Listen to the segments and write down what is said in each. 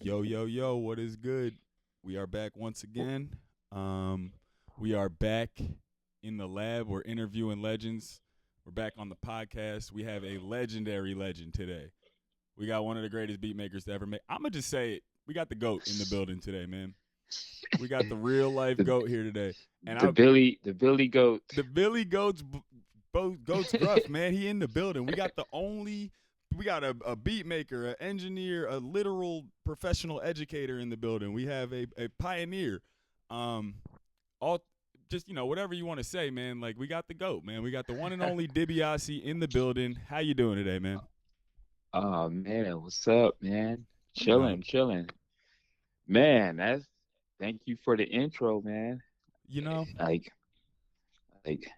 Yo, yo, yo, what is good? We are back once again. We are back in the lab. We're interviewing legends. We're back on the podcast. We have a legendary legend today. We got one of the greatest beat makers to ever make. I'm going to just say it. We got the GOAT in the building today, man. We got the real life the GOAT here today. And the Billy Goat. the Billy Goats Gruff, man. He in the building. We got a beat maker, an engineer, a literal professional educator in the building. We have a pioneer. Um, all just whatever you want to say, man. Like we got the GOAT, man. We got the one and only Dibia E in the building. How you doing today, man? Oh man, what's up, man? You know, Chilling. Man, that's thank you for the intro, man. you know, Like like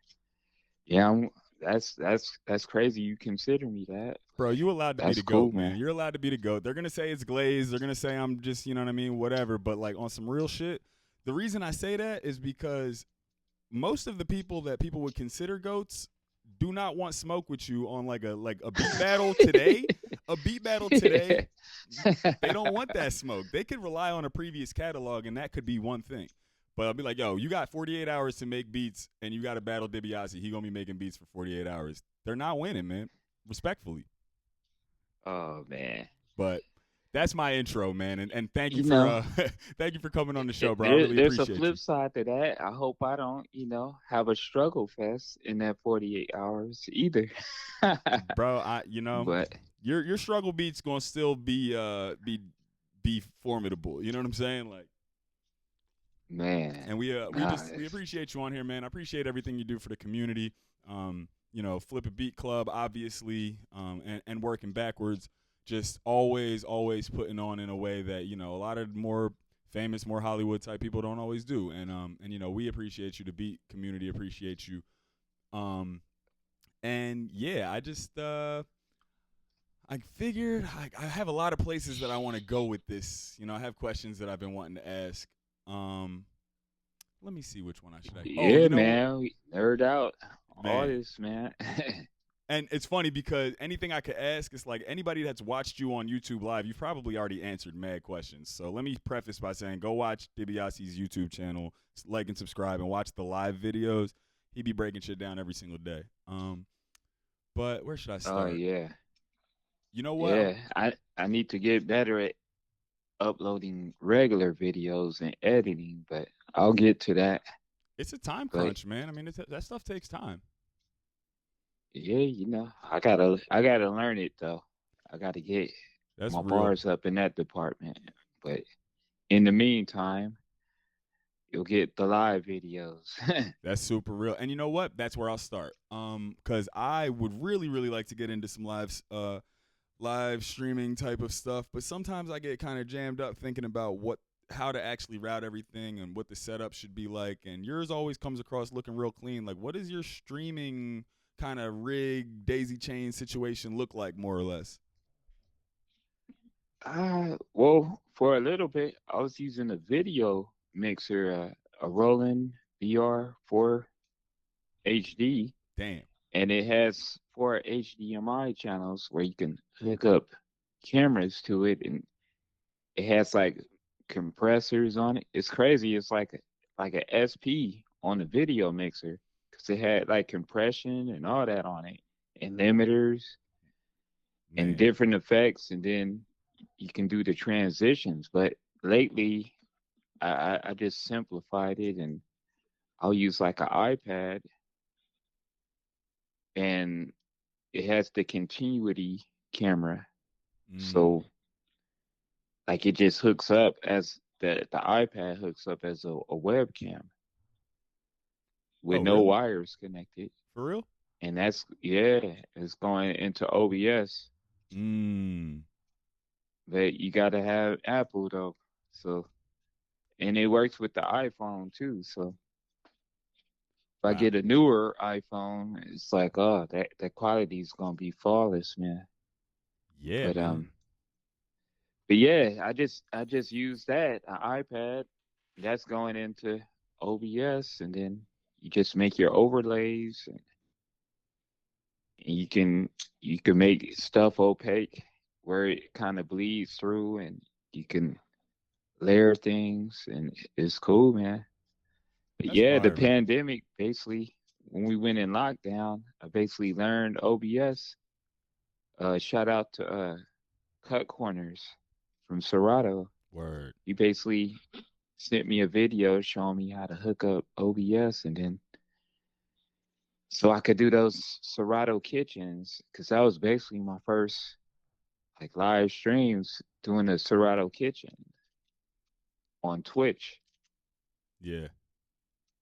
yeah, that's crazy you consider me that. bro. You allowed to be That's the cool, GOAT, man. man. You're allowed to be the GOAT. They're gonna say it's glazed. They're gonna say I'm just, you know what I mean, whatever. But like on some real shit, the reason I say that is because most of the people that people would consider goats do not want smoke with you on like a beat battle today. A beat battle today, they don't want that smoke. They could rely on a previous catalog, and that could be one thing. But I'll be like, yo, you got 48 hours to make beats, and you got to battle DiBiase. He gonna be making beats for 48 hours. They're not winning, man. Respectfully, Oh man. but that's my intro, man. And thank you You for know, thank you for coming on the show, bro. I there really there's a appreciate flip you, side to that. I hope I don't, have a struggle fest in that 48 hours either. bro. But Your struggle beats gonna still be formidable. You know what I'm saying? Like, man, and nah, we appreciate you on here, man. I appreciate everything you do for the community. Flip a beat club, obviously, and working backwards. Just always putting on in a way that a lot of more famous, more Hollywood type people don't always do. And we appreciate you. The beat community appreciates you. Um, and yeah, I figured I have a lot of places that I want to go with this. I have questions that I've been wanting to ask. Um, Let me see which one I should. Oh, yeah, man, we nerd out man. artists, man. And it's funny because anything I could ask, it's like anybody that's watched you on YouTube Live, you've probably already answered mad questions. So let me preface by saying, go watch DiBiase's YouTube channel, like and subscribe, and watch the live videos. He be breaking shit down every single day. But where should I Oh start? yeah, You know what? yeah. I need to get better at uploading regular videos and editing, but I'll get to that. It's a time But crunch, man. I mean, that stuff takes time. yeah, I gotta learn it though. I gotta get That's my real. bars up in that department. But in the meantime, you'll get the live videos. That's super real. And you know what? That's where I'll start. Cuz I would really really like to get into some live streaming type of stuff, but sometimes I get kind of jammed up thinking about how to actually route everything and what the setup should be like. And yours always comes across looking real clean. Like what does your streaming kind of rig daisy chain situation look like more or less? Well, for a little bit, I was using a video mixer, a Roland VR4 HD, Damn. and it has four HDMI channels where you can hook up cameras to it, and it has like compressors on it. It's crazy. It's like a SP on the video mixer because it had like compression and all that on it, and limiters and Man. different effects, and then you can do the transitions. But lately, I just simplified it, and I'll use like an iPad, and it has the continuity camera. Mm. So like it just hooks up as the iPad hooks up as a webcam with Oh, no really? wires connected. For real? And that's yeah, it's going into OBS. Mm. But you gotta have Apple though. So and it works with the iPhone too. So if I Wow. get a newer iPhone, it's like, oh, that quality is gonna be flawless, man. Yeah, But man. um, but yeah, I just use that an iPad that's going into OBS, and then you just make your overlays, and you can make stuff opaque where it kind of bleeds through, and You can layer things, and it's cool, man. But That's yeah, the fire, man. pandemic basically, when we went in lockdown, I basically learned OBS. Shout out to Cut Corners from Serato. Word. He basically sent me a video showing me how to hook up OBS, and then so I could do those Serato kitchens, because that was basically my first like live streams doing the Serato kitchen on Twitch Yeah,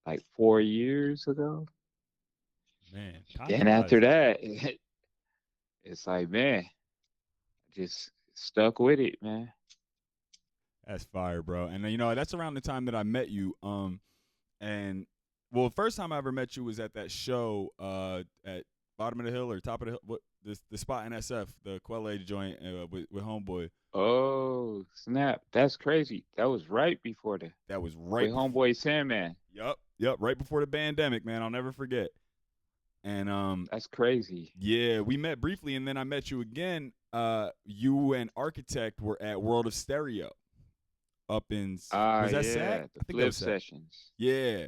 like 4 years ago. man. Time Then after flies. that, it's like, man, just stuck with it, man. That's fire, bro. And that's around the time that I met you. And well, first time I ever met you was at that show at bottom of the hill or top of the hill. What the spot in SF, the Quelle joint with Homeboy. Oh, snap. That's crazy. That was right before the That was with right. Homeboy Sandman. Yup, right before the pandemic, man. I'll never forget. And That's crazy. yeah, we met briefly, and then I met you again. You and Architect were at World of Stereo up in Ah, was that Sac? yeah, the I think that flip was Sac. sessions. Yeah,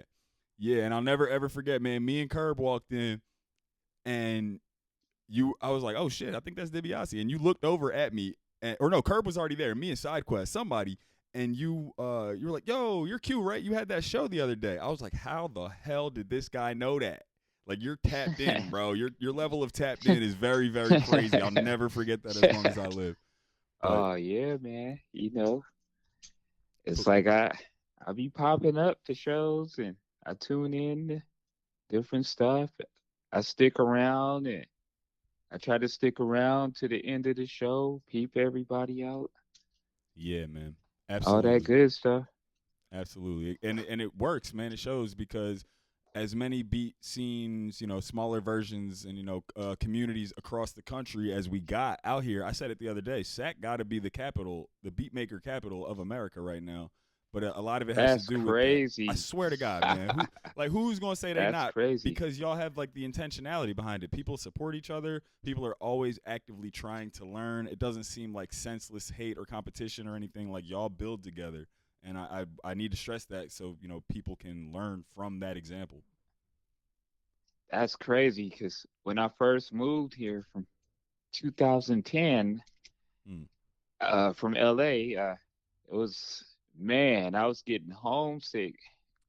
yeah, and I'll never ever forget, man. Me and Curb walked in, and I was like, oh shit, I think that's Dibia E, and you looked over at me, or no, Curb was already there. Me and SideQuest, somebody, and you were like, yo, you're cute, right? You had that show the other day. I was like, how the hell did this guy know that? Like, you're tapped in, bro. Your level of tapped in is very, very crazy. I'll never forget that as long as I live. But Oh yeah, man. It's like I be popping up to shows, and I tune in to different stuff. I stick around, and I try to stick around to the end of the show, peep everybody out, yeah, man, all that absolutely. good stuff. Absolutely, and it works, man. It shows because as many beat scenes, smaller versions, and communities across the country as we got out here. I said it the other day. Sac got to be the capital, the beat maker capital of America right now. But a lot of it has to That's do with that. I crazy. swear to God, man. Who's gonna say they That's not? crazy. Because y'all have like the intentionality behind it. People support each other. People are always actively trying to learn. It doesn't seem like senseless hate or competition or anything. Like y'all build together. And I need to stress that so people can learn from that example. That's crazy because when I first moved here from 2010, Mm, from LA, it was, man, I was getting homesick.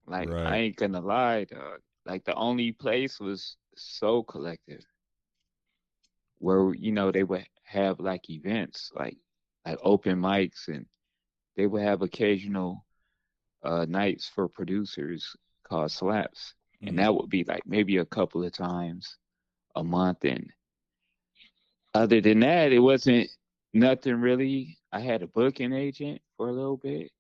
Like, I right. ain't gonna lie, dog. Like, the only place was so collective where, they would have like events, like open mics, and they would have occasional nights for producers called slaps. And Mm, that would be like maybe a couple of times a month. And other than that, it wasn't nothing really. I had a booking agent for a little bit,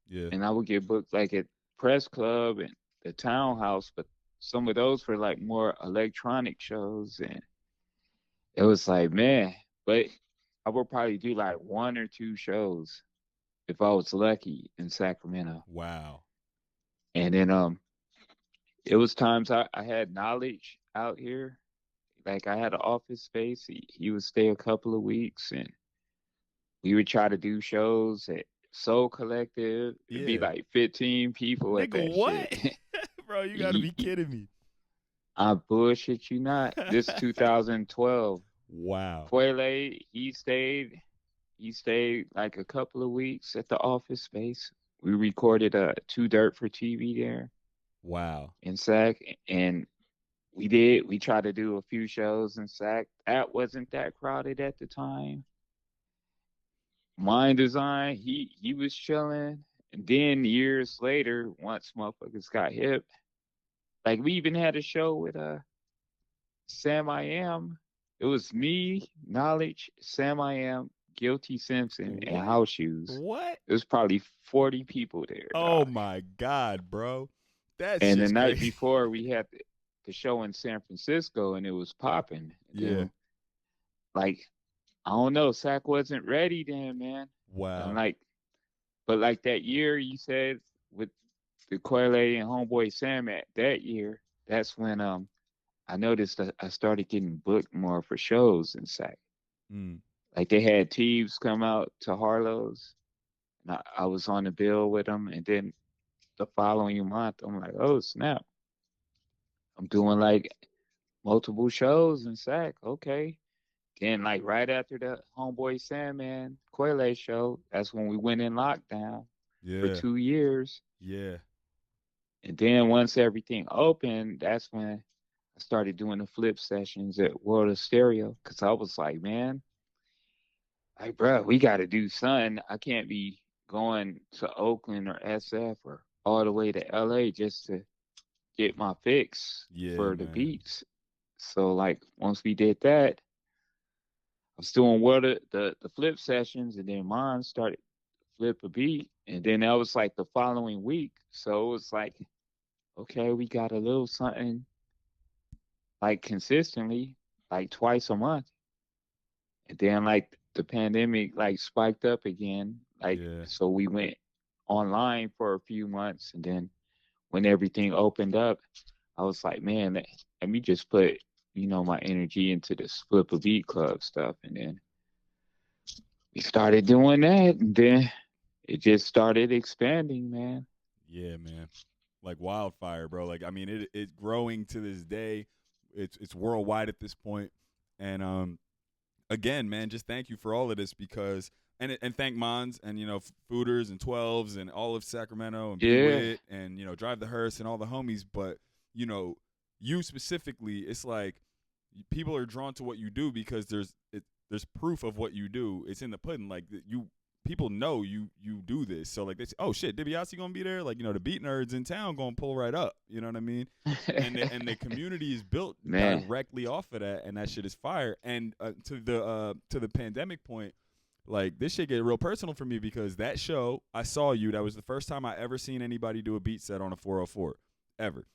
yeah. and I would get booked like at Press Club and the Townhouse, but some of those were like more electronic shows. And it was like, man, but I would probably do like one or two shows if I was lucky in Sacramento. Wow. And then it was times I had knowledge out here. Like, I had an office space. He would stay a couple of weeks, and we would try to do shows at Soul Collective. It'd be Yeah. like 15 people at Nigga, that shit. what? Bro, you got to He- be he- kidding me. I bullshit you not. This 2012. Wow. Quele, he stayed like a couple of weeks at the office space. We recorded Two Dirt for TV there Wow. in Sac, and we tried to do a few shows in Sac. That wasn't that crowded at the time. Mind Design, he was chilling. And then years later, once motherfuckers got hip, like we even had a show with Sam I Am. It was me, Knowledge, Sam I Am, Guilty Simpson, and What? House Shoes. What? It was probably 40 people there, Oh dog. my God, bro. That's And the just night crazy. before, we had the show in San Francisco, and it was popping. Yeah. Then, like, I don't know, Sac wasn't ready then, man. I'm Wow. like, but like that year you said with the Quelle and Homeboy Sam at that year, that's when I noticed that I started getting booked more for shows in Sac. Mm. Like, they had Teves come out to Harlow's. And I was on the bill with them, and then the following month, I'm like, oh snap, I'm doing like multiple shows in Sac. Okay. Then like right after the Homeboy Sandman Quele show, that's when we went in lockdown for Yeah. 2 years. Yeah. And then once everything opened, that's when I started doing the flip sessions at World of Stereo. Cause I was like, man, like, bro, we got to do something. I can't be going to Oakland or SF or all the way to LA just to get my fix Yeah, for the man. beats. So like once we did that, I was doing the flip sessions, and then mine started flip a beat, and then that was like the following week. So it was like, okay, we got a little something like consistently, like twice a month. And then like the pandemic like spiked up again. Like Yeah. so we went online for a few months, and then when everything opened up, I was like, man, let me just put, my energy into this flip a beat club stuff. And then we started doing that, and then it just started expanding, man. Yeah, man. Like wildfire, bro. Like I mean, it's growing to this day. It's worldwide at this point. And again, man, just thank you for all of this because and thank Mons and Fooders and 12s and all of Sacramento and Be Yeah, Wit and Drive the Hearse and all the homies. But you know, you specifically, it's like people are drawn to what you do because there's proof of what you do. It's in the pudding. Like you people know you do this. So like they say, oh shit, Dibia E gonna be there. Like the beat nerds in town gonna pull right up. You know what I mean? And the community is built man, directly off of that, and that shit is fire. And to the pandemic point, like this shit get real personal for me because that show I saw you. That was the first time I ever seen anybody do a beat set on a 404 ever.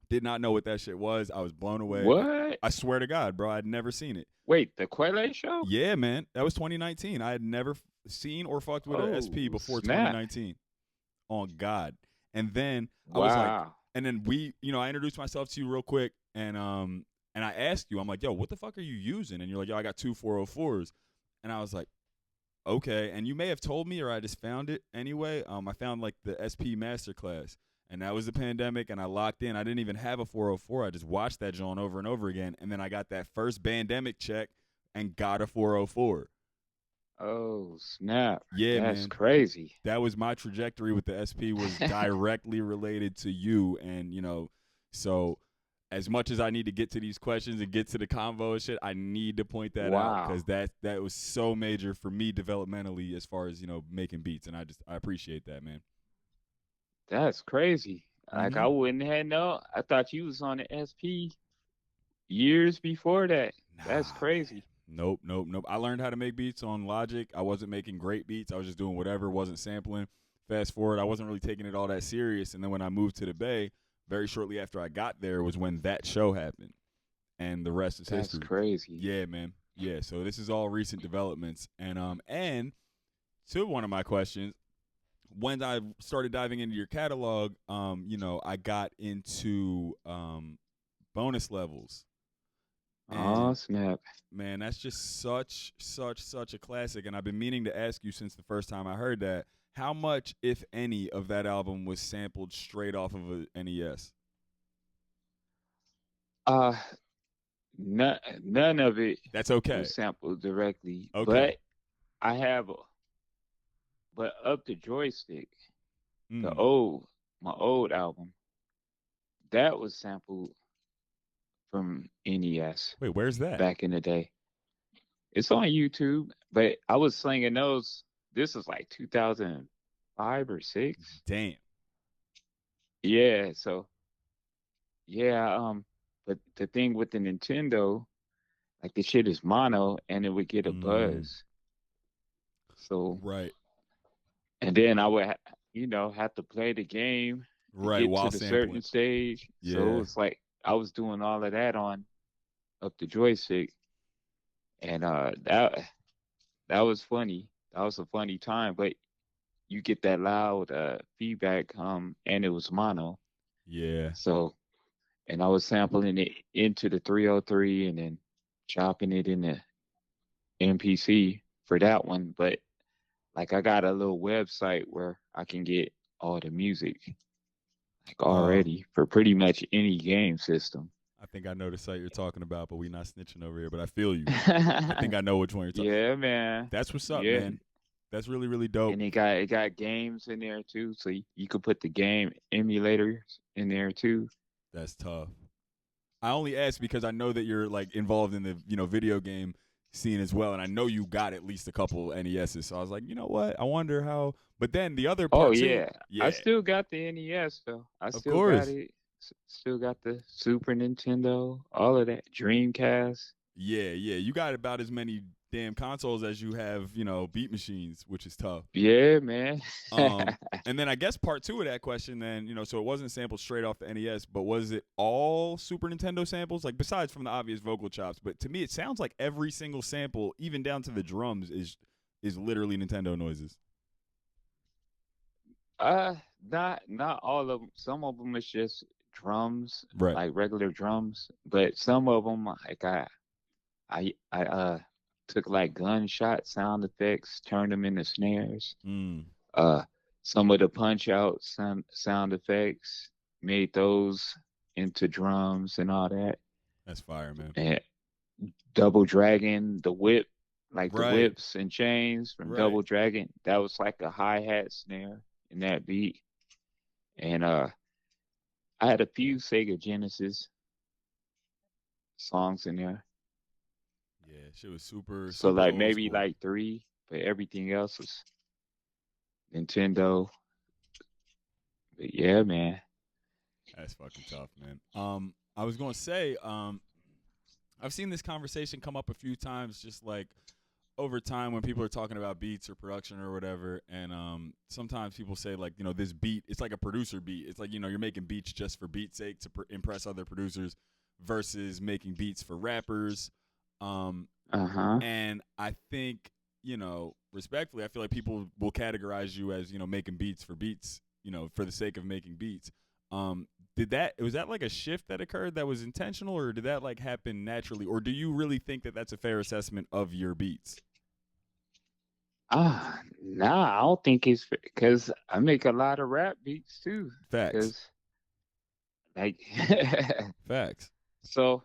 Did not know what that shit was. I was blown away. what? I swear to God, bro, I'd never seen it. Wait, the Quelle show? Yeah, man, that was 2019. I had never seen or fucked with a SP Oh, before snap. 2019. On God. And then I was like, Wow. and then I introduced myself to you real quick, and I asked you, I'm like, yo, what the fuck are you using? And you're like, yo, I got two 404s, and I was like, okay. And you may have told me, or I just found it anyway. I found like the SP Masterclass, and that was the pandemic, and I locked in. I didn't even have a 404. I just watched that joint over and over again, and then I got that first pandemic check and got a 404. Oh, snap. Yeah, That's man. crazy. That was my trajectory with the SP was directly related to you, and so as much as I need to get to these questions and get to the convo and shit, I need to point that out Wow. because that was so major for me developmentally as far as making beats, and I appreciate that, man. That's crazy. Like Mm-hmm. I wouldn't have known. I thought you was on the SP years before that. That's Nah, man. crazy. Nope, nope, nope. I learned how to make beats on Logic. I wasn't making great beats. I was just doing whatever, wasn't sampling. Fast forward, I wasn't really taking it all that serious. And then when I moved to the Bay, very shortly after I got there was when that show happened. And the rest is That's history. crazy. Yeah, man. Yeah, so this is all recent developments. And to one of my questions, when I started diving into your catalog, I got into bonus levels. Oh, And snap. man, that's just such a classic. And I've been meaning to ask you since the first time I heard that. How much, if any, of that album was sampled straight off of a NES? Uh, none of it That's okay. was sampled directly, Okay. but I have but Up the Joystick, the Mm. old my old album, that was sampled from NES Wait, where's that? back in the day. It's on YouTube, but I was slinging those. This was like 2005 or six. Damn. Yeah, so yeah, but the thing with the Nintendo, like the shit is mono and it would get a Mm. buzz. So, Right. and then I would, have to play the game to Right. get to While the sampling. certain stage. So Yeah. it's like I was doing all of that on Up the Joystick, and that was funny. That was a funny time, but you get that loud feedback, and it was mono. Yeah. So, and I was sampling it into the 303 and then chopping it in the MPC for that one. But like I got a little website where I can get all the music like Oh, already for pretty much any game system. I think I know the site you're talking about, but we not snitching over here. But I feel you. I think I know which one you're talking. Yeah, man. That's what's up, Yeah. man. That's really really dope. And it got games in there too, so you could put the game emulators in there too. That's tough. I only ask because I know that you're like involved in the video game scene as well, and I know you got at least a couple NESs. So I was like, you know what? I wonder how. But then the other Oh part too, yeah. I yeah, still got the NES though. I of still got course, it. Still got the Super Nintendo, all of that. Dreamcast. yeah, yeah. You got about as many damn consoles as you have, beat machines, which is tough. Yeah, man. Um, and then I guess part two of that question, then so it wasn't sampled straight off the NES, but was it all Super Nintendo samples? Like besides from the obvious vocal chops, but to me it sounds like every single sample, even down to the drums, is literally Nintendo noises. Uh, not all of them. Some of them is just drums, Right. like regular drums, but some of them like I took like gunshot sound effects, turned them into snares. Mm, Uh, some of the punch out sound effects, made those into drums and all that. that's fire, man. And Double Dragon, the whip, like the Right. whips and chains from Right. Double Dragon, that was like a hi-hat snare in that beat. And I had a few Sega Genesis songs in there. Yeah, shit was super So super like old maybe school. like three, but everything else was Nintendo. But yeah, man. That's fucking tough, man. I was gonna say, I've seen this conversation come up a few times, just like over time when people are talking about beats or production or whatever, and sometimes people say like, this beat, it's like a producer beat. It's like you're making beats just for beat's sake to impress other producers, versus making beats for rappers. Um, Uh-huh. and I think respectfully, I feel like people will categorize you as making beats for beats, for the sake of making beats. Um, was that like a shift that occurred that was intentional, or did that like happen naturally, or do you really think that that's a fair assessment of your beats? Nah, I don't think it's because I make a lot of rap beats too. Facts. Because like Facts. so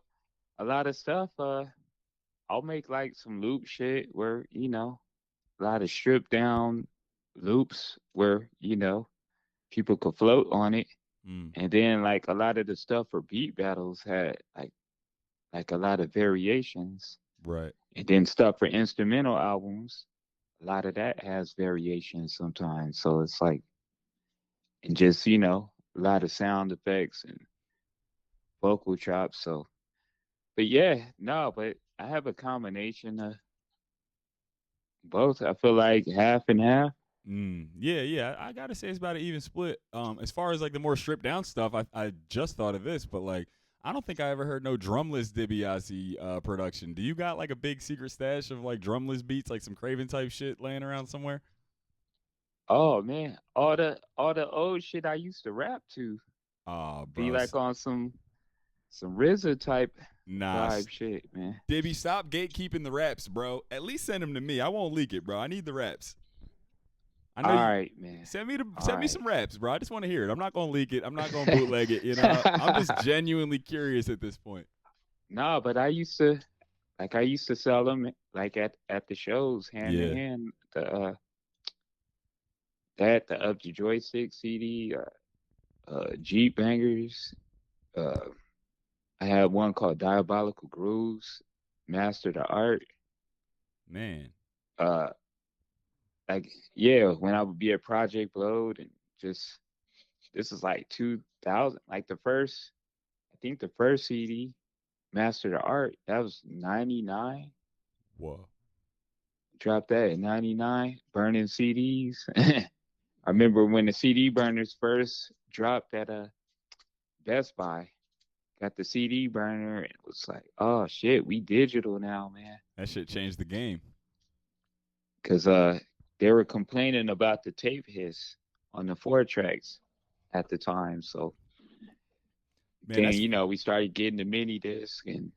a lot of stuff, I'll make like some loop shit where, a lot of stripped down loops where, people could float on it. Mm, And then like a lot of the stuff for beat battles had like a lot of variations. right. And then stuff for instrumental albums, a lot of that has variations sometimes. So it's like and just, a lot of sound effects and vocal chops. So but yeah, no, but I have a combination of both. I feel like half and half. Yeah, yeah. I gotta say it's about an even split. As far as like the more stripped down stuff, I just thought of this, but like I don't think I ever heard no drumless Dibia E production. Do you got like a big secret stash of like drumless beats, like some Craven type shit laying around somewhere? Oh man, all the old shit I used to rap to Ah, be bro. like on some RZA type Nah, vibe shit, man. Dibby, stop gatekeeping the raps, bro. At least send them to me. I won't leak it, bro. I need the raps. I All know you. right, man. All Send me right. some raps, bro. I just want to hear it. I'm not gonna leak it. I'm not gonna bootleg it. I'm just genuinely curious at this point. No, but I used to sell them like at the shows hand in Yeah, hand. The Up the Joystick CD, Jeep Bangers. Uh, I had one called Diabolical Grooves, Master the Art. man. Uh, like yeah, when I would be at Project Load and just this is like 2000, like I think the first CD, Master the Art, that was 99. Whoa. Dropped that in 99, burning CDs. I remember when the CD burners first dropped at a Best Buy. Got the CD burner and it was like, oh shit, we digital now, man. That shit changed the game. Cause they were complaining about the tape hiss on the 4 tracks at the time. So Man, then, that's we started getting the mini disc and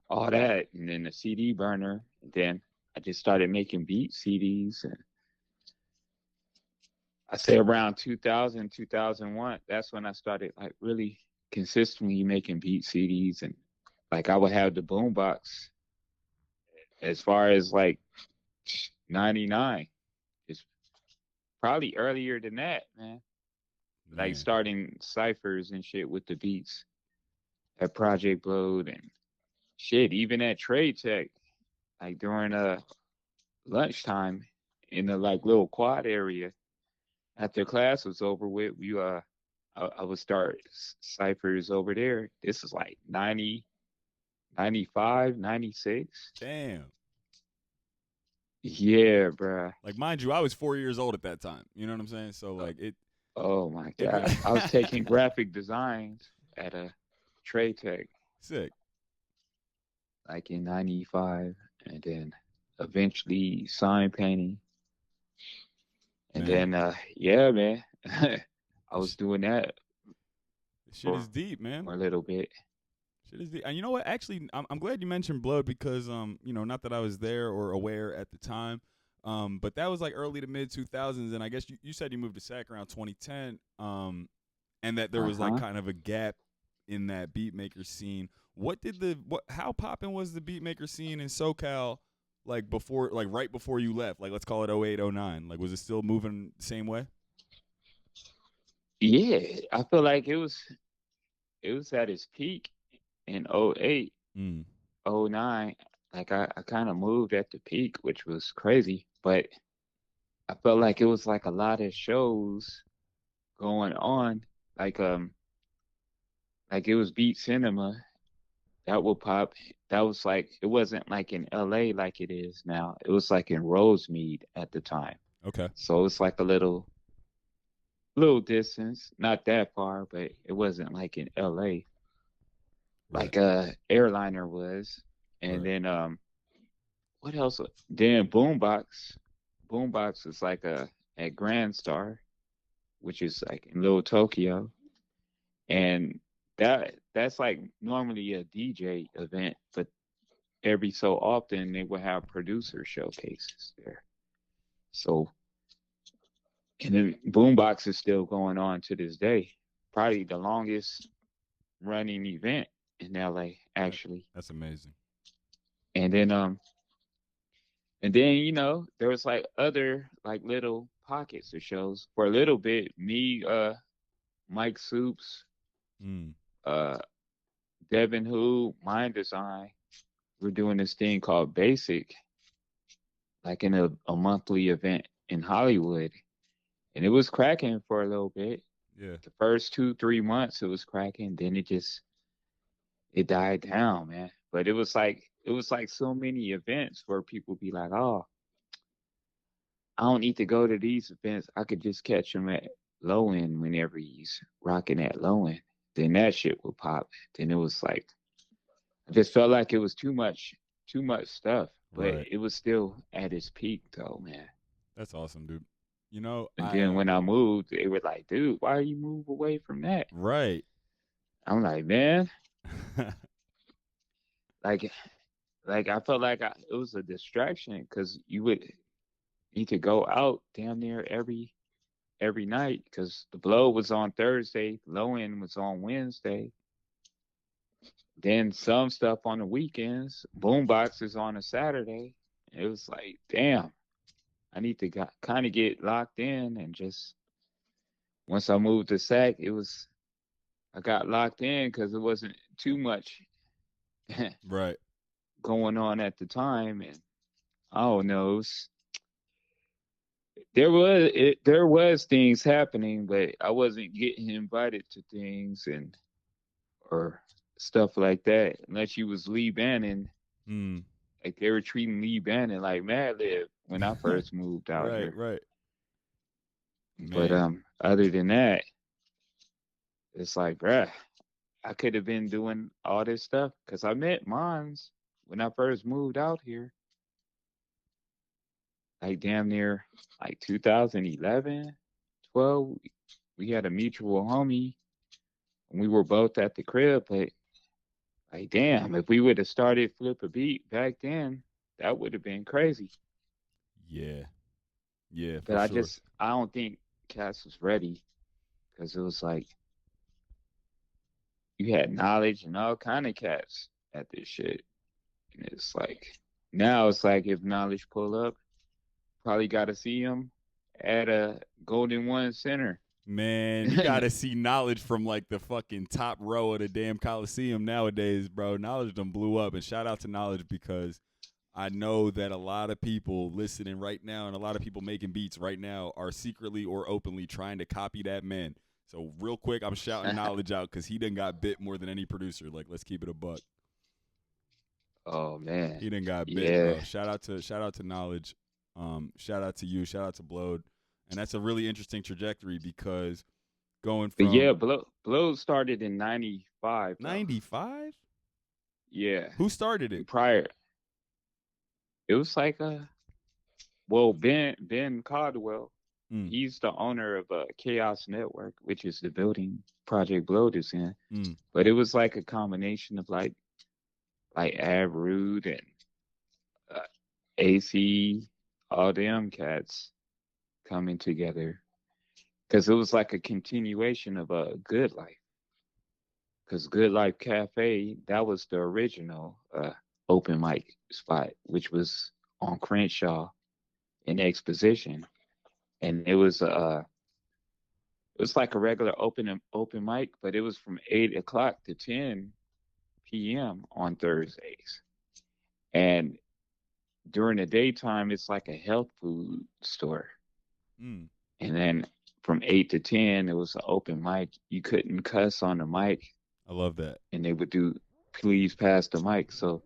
all that, and then the CD burner. And then I just started making beat CDs, and I say around 2000, 2001. That's when I started like really consistently making beat CDs, and like I would have the boombox as far as like 99. It's probably earlier than that, man. Like Man, starting ciphers and shit with the beats at Project Blode and shit, even at Trade Tech, like during lunchtime in the like little quad area after class was over with, I would start ciphers over there. This is like 90, 95, 96. damn. Yeah, bruh. Like mind you, I was 4 years old at that time. You know what I'm saying? So Uh, like oh my it God. I was taking graphic designs at a Trade Tech sick. like in 95, and then eventually sign painting. And Man, then yeah, man. I was this, doing that this shit for is deep, man. a little bit. Shit is deep. And you know what? Actually, I'm glad you mentioned Blood because not that I was there or aware at the time. But that was like early to mid 2000s, and I guess you said you moved to Sac around 2010. And that there was like Uh-huh. kind of a gap in that beat maker scene. How poppin' was the beat maker scene in SoCal like before, like right before you left? Like let's call it 08, 09. Like was it still moving the same way? Yeah, I feel like it was at its peak in '08, Mm. '09. Like I kind of moved at the peak, which was crazy, but I felt like it was like a lot of shows going on. Like like it was Beat Cinema that would pop. That was like it wasn't like in LA like it is now. It was like in Rosemead at the time. Okay. So it's like a little distance, not that far, but it wasn't like in LA Right. like Airliner was. And Right. then what else? Then Boombox. Boombox is like a at Grand Star, which is like in Little Tokyo. And that's like normally a DJ event, but every so often they will have producer showcases there. So and then Boombox is still going on to this day. Probably the longest running event in LA, That, actually. that's amazing. And then there was like other like little pockets of shows. For a little bit, me, Mike Soups, Mm. uh Devin Who, Mind Design, we're doing this thing called Basic, like in a monthly event in Hollywood. And it was cracking for a little bit. Yeah. The first 2, 3 months it was cracking, then it died down, man. But it was like so many events where people be like, oh, I don't need to go to these events. I could just catch him at low end whenever he's rocking at low end. Then that shit would pop. Then it was like I just felt like it was too much stuff. But Right. it was still at its peak though, man. That's awesome, dude. You know, And I then when I moved, they were like, dude, why you move away from that? right. I'm like, man, like like I felt like it was a distraction because you would need to go out damn near every night because the blow was on Thursday, low end was on Wednesday. Then some stuff on the weekends, boombox is on a Saturday. It was like, damn, I need to kind of get locked in and just once I moved to SAC, I got locked in because it wasn't too much right. going on at the time, and I don't know. There was things happening, but I wasn't getting invited to things and or stuff like that unless you was Lee Bannon. Mm. Like they were treating Lee Bannon like Mad Lib when I first moved out right, here. right. But Man. other than that, it's like, bruh, I could have been doing all this stuff because I met Mons when I first moved out here, like damn near like 2011, 12. We had a mutual homie and we were both at the crib, but like, damn, if we would have started Flip a Beat back then, that would have been crazy. Yeah. Yeah, But for sure. I don't think cats was ready because it was like you had knowledge and all kind of cats at this shit. And it's like now it's like if knowledge pull up, probably got to see him at a Golden One Center. Man, you gotta see Knowledge from like the fucking top row of the damn Coliseum nowadays, bro. Knowledge done blew up, and shout out to Knowledge because I know that a lot of people listening right now and a lot of people making beats right now are secretly or openly trying to copy that man. So real quick, I'm shouting Knowledge out because he done got bit more than any producer. Like, let's keep it a buck. Oh man, He done got bit, yeah, bro. Shout out to Knowledge. Shout out to you. Shout out to Blowed. And that's a really interesting trajectory because going but from yeah, Blow started in '95 though. 95? Yeah, Who started it? prior it was like well Ben Caldwell. Mm, He's the owner of Chaos Network, which is the building Project Bloat is in. mm. But it was like a combination of like Ab Rude and uh, AC, all them cats coming together because it was like a continuation of Good Life. Because Good Life Cafe, that was the original open mic spot, which was on Crenshaw in Exposition, and it was like a regular open mic, but it was from 8 o'clock to 10 p.m. on Thursdays, and during the daytime, it's like a health food store. Mm, And then from 8 to 10, it was an open mic. You couldn't cuss on the mic, I love that. and they would do please pass the mic. So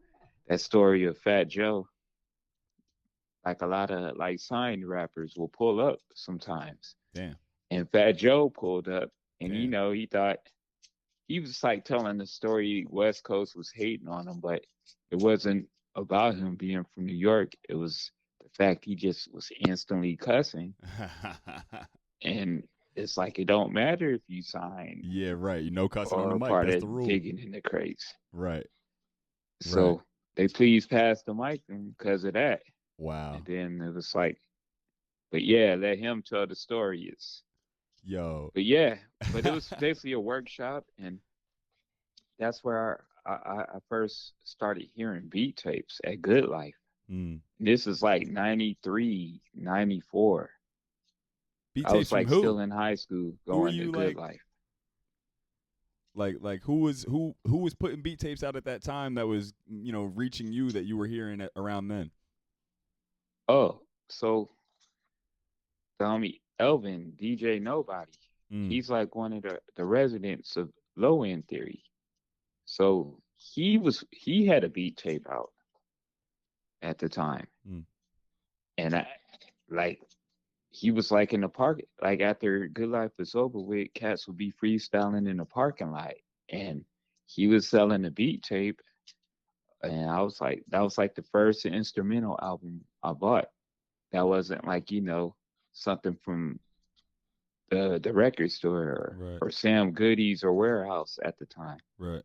that story of Fat Joe, like a lot of like signed rappers will pull up sometimes. Damn. And Fat Joe pulled up, and Damn. he thought he was like telling the story West Coast was hating on him, but it wasn't about him being from New York. It was the fact he just was instantly cussing. And it's like it don't matter if you sign Yeah, right. You know cussing on or the a mic. part That's the of rule. digging in the crates. Right. Right. So they please pass the mic because of that. And Wow. then it was like, but yeah, let him tell the story. It's Yo. but yeah, but it was basically a workshop, and that's where I first started hearing beat tapes at Good Life. Mm. This is like 93, 94. Beat I tapes was from like who? still in high school Who are going to you Good Life. like who was putting beat tapes out at that time that was, reaching you that you were hearing it around then? Oh, so the homie Elvin, DJ Nobody, Mm. he's like one of the residents of Low End Theory. So he had a beat tape out at the time. Mm. And I like he was like in the park, like after Good Life was over with, cats would be freestyling in the parking lot. And he was selling a beat tape. And I was like, that was like the first instrumental album I bought. That wasn't like, something from the record store Right. or Sam Goody's or Warehouse at the time. Right.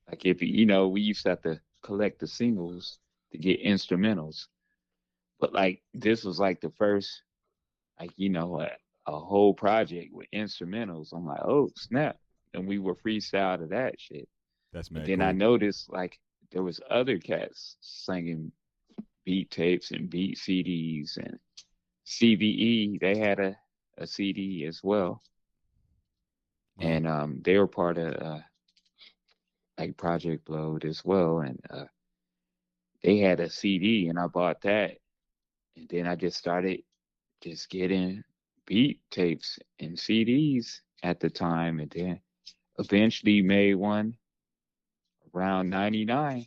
Like if we used to have to collect the singles to get instrumentals. But like this was like the first, like, a whole project with instrumentals. I'm like, oh snap. And we were freestyle to that shit. That's And mad then I cool. noticed like there was other cats singing beat tapes and beat CDs and CVE. They had a CD as well. Wow. And they were part of like Project Blowed as well. And they had a CD and I bought that. And then I just started just getting beat tapes and CDs at the time. And then eventually made one around 99,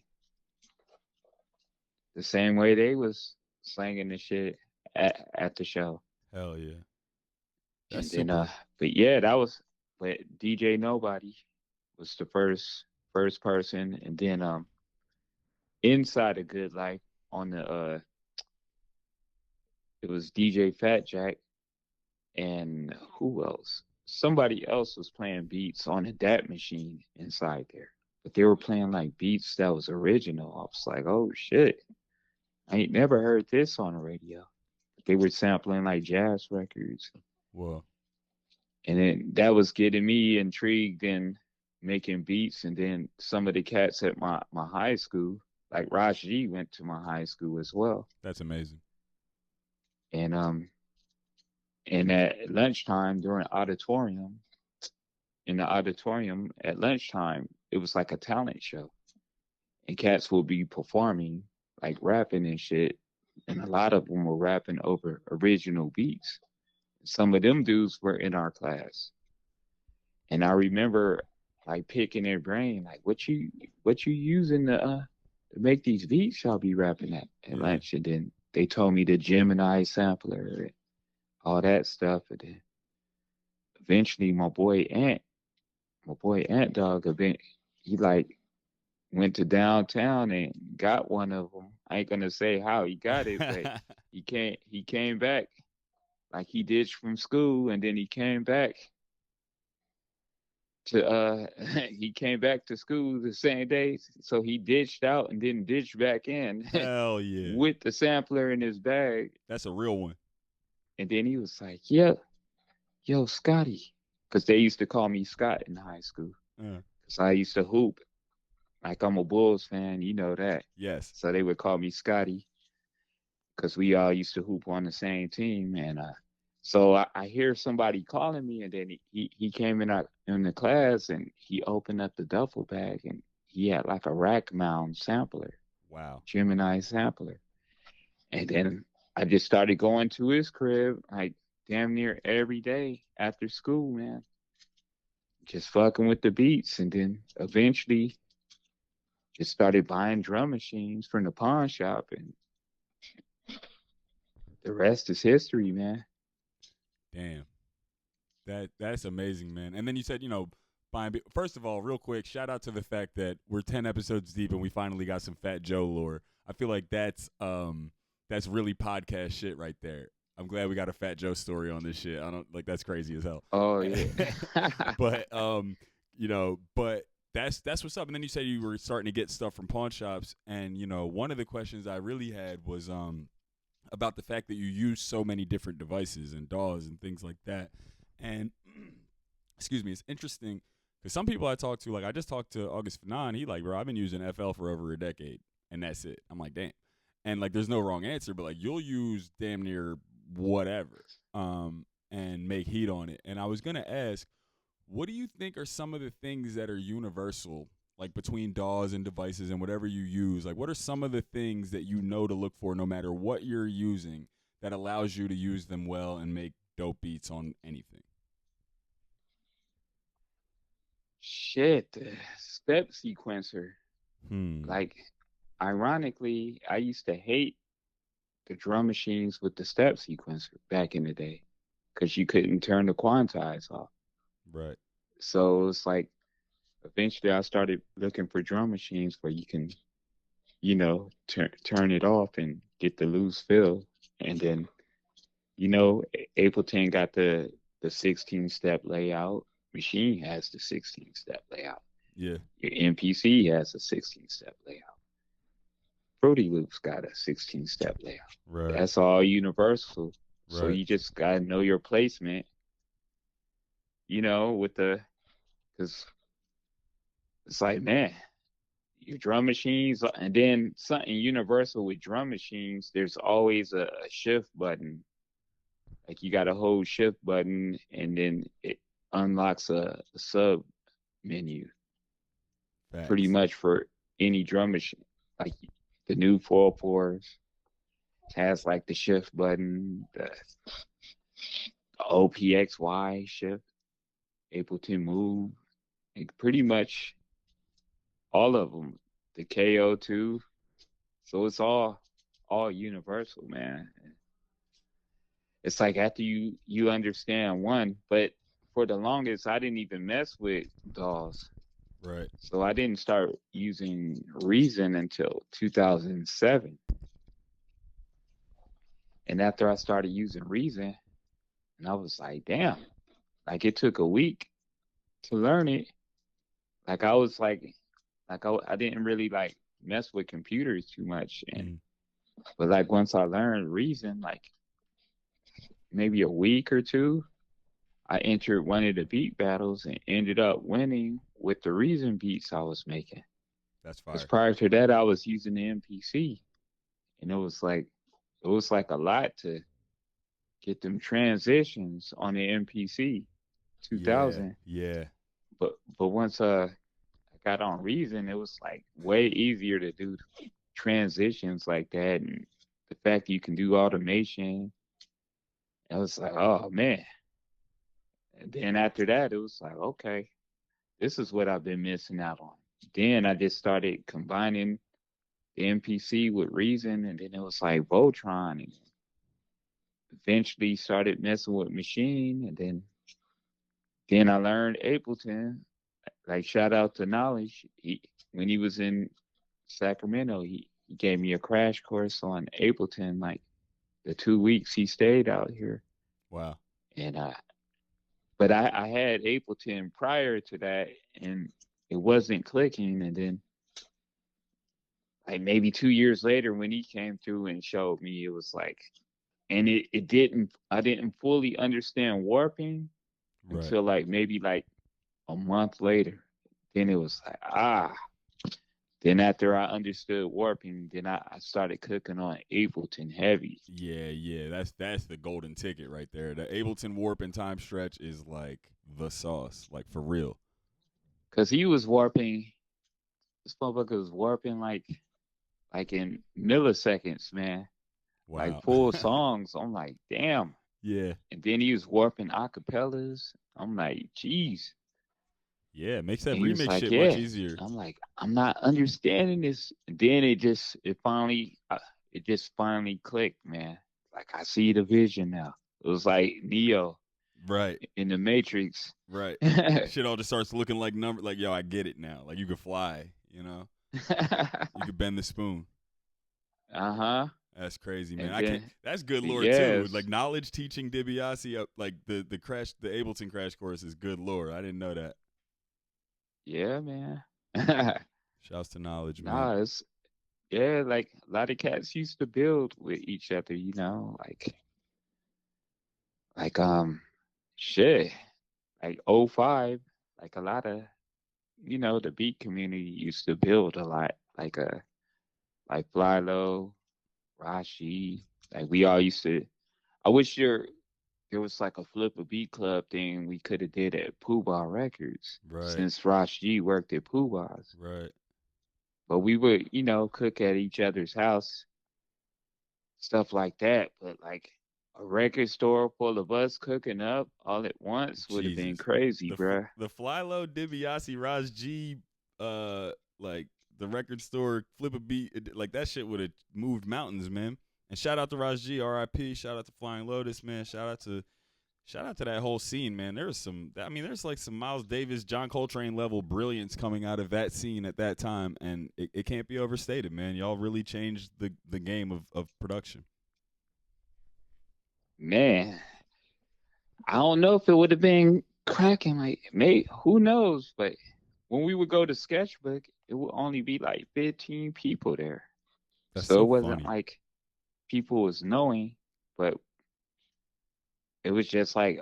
the same way they was slanging the shit at the show. Hell yeah. That's And then super. but yeah, but DJ Nobody was the first person. And then inside of Good Life on the it was DJ Fat Jack and who else? Somebody else was playing beats on a DAT machine inside there. But they were playing like beats that was original. I was like, oh shit. I ain't never heard this on the radio. They were sampling like jazz records. Well. And then that was getting me intrigued in making beats. And then some of the cats at my high school, like Raj G went to my high school as well. That's amazing. And and at lunchtime during auditorium, in the auditorium at lunchtime, it was like a talent show. And cats will be performing, like rapping and shit. And a lot of them were rapping over original beats. Some of them dudes were in our class. And I remember like picking their brain, like what you using to make these beats y'all be rapping at Yeah. lunch. And then they told me the Gemini sampler and all that stuff. And then eventually my boy Ant Dog he like went to downtown and got one of them. I ain't gonna say how he got it, but he came back like he ditched from school and then he came back to he came back to school the same day. So he ditched out and then ditched back in Hell yeah. with the sampler in his bag. That's a real one. And then he was like, "Yeah, yo, Scotty," because they used to call me Scott in high school because I used to hoop. Like I'm a Bulls fan, you know that. Yes. So they would call me Scotty because we all used to hoop on the same team. And so I hear somebody calling me, and then he came in the class and he opened up the duffel bag and he had like a rack mount sampler, Wow. Gemini sampler. And then I just started going to his crib like damn near every day after school, man. Just fucking with the beats, and then eventually just started buying drum machines from the pawn shop, and the rest is history, man. Damn. That's amazing, man. And then you said, first of all, real quick, shout out to the fact that we're 10 episodes deep and we finally got some Fat Joe lore. I feel like that's really podcast shit right there. I'm glad we got a Fat Joe story on this shit. I don't like that's crazy as hell. Oh yeah. But but that's what's up. And then you said you were starting to get stuff from pawn shops, and one of the questions I really had was about the fact that you use so many different devices and DAWs and things like that. And excuse me, it's interesting because some people I talk to, like I just talked to August Fanon, he like, bro, I've been using FL for over a decade, and that's it. I'm like, damn. And like, there's no wrong answer, but like, you'll use damn near whatever, and make heat on it. And I was gonna ask, what do you think are some of the things that are universal, like between DAWs and devices and whatever you use? Like, what are some of the things that you know to look for, no matter what you're using, that allows you to use them well and make dope beats on anything? Shit, step sequencer. Hmm. Like, ironically, I used to hate the drum machines with the step sequencer back in the day because you couldn't turn the quantize off. Right. So it's like eventually I started looking for drum machines where you can, turn it off and get the loose fill. And then, Ableton got the 16 step layout. Machine has the 16 step layout. Yeah. Your MPC has a 16 step layout. Fruity Loops got a 16 step layout. Right. That's all universal. Right. So you just gotta know your placement, because it's like, man, your drum machines, and then something universal with drum machines, there's always a shift button. Like you got to hold shift button and then it unlocks a sub menu. Facts. Pretty much for any drum machine. Like the new 404s has like the shift button, the OPXY shift, Ableton Move, like pretty much all of them. The KO2. So it's all universal, man. It's like after you understand one, but for the longest I didn't even mess with DAWs. Right. So I didn't start using Reason until 2007. And after I started using Reason, and I was like, damn, like it took a week to learn it. Like I was I didn't really like mess with computers too much. And but like once I learned Reason, like maybe a week or two, I entered one of the beat battles and ended up winning with the Reason beats I was making. That's Because fire. prior to that, I was using the MPC, and it was like a lot to get them transitions on the MPC Yeah, 2000. yeah, But once I got on Reason, it was like way easier to do transitions like that, and the fact that you can do automation. I was like, oh man. And then after that, it was like, okay, this is what I've been missing out on. Then I just started combining the MPC with Reason, and then it was like Voltron, and eventually started messing with Machine, and then I learned Ableton. Like shout out to Knowledge. When he was in Sacramento, he gave me a crash course on Ableton, like the 2 weeks he stayed out here. wow. And but I had Ableton prior to that, and it wasn't clicking. And then like maybe 2 years later, when he came through and showed me, it was like, and it didn't. I didn't fully understand warping Right. until like maybe like a month later. Then it was like Then after I understood warping, then I started cooking on Ableton heavy. Yeah, yeah. That's the golden ticket right there. The Ableton warp and time stretch is like the sauce, like for real. Cause he was warping, this motherfucker was warping like in milliseconds, man. Like Wow. full songs. I'm like, damn. Yeah. And then he was warping acapellas. I'm like, geez. Yeah, it makes that And he was remix like, shit much yeah. easier. I'm like, I'm not understanding this. And then it just finally clicked, man. Like I see the vision now. It was like Neo Right. in the Matrix. Right. Shit all just starts looking like number like yo, I get it now. Like you could fly, you know? You could bend the spoon. Uh-huh. That's crazy, man. And I can't. then That's good lore too. Like yes. knowledge teaching Dibia E, like the Ableton crash course is good lore. I didn't know that. Yeah, man. Shouts to knowledge, man. Nah, it's yeah, like a lot of cats used to build with each other, like shit. Like '05, like a lot of the beat community used to build a lot. Like Fly Low, Rashi. Like we all used to I wish there was like a flip a beat club thing we could have did at Pooh Bah Records Right. since Rashi worked at Pooh Bah's. Right. But we would, cook at each other's house, stuff like that. But like a record store full of us cooking up all at once would have been Jesus. crazy, bruh. The Fly Low Dibiase Raj G like the record store flip a beat like that shit would have moved mountains, man. And shout out to Raj G, R.I.P. Shout out to Flying Lotus, man. Shout out to that whole scene, man. There's like some Miles Davis, John Coltrane level brilliance coming out of that scene at that time, and it can't be overstated, man. Y'all really changed the game of production. Man, I don't know if it would have been cracking. Like, who knows? But when we would go to Sketchbook, it would only be like 15 people there. That's So so it wasn't funny. like people was knowing, but it was just like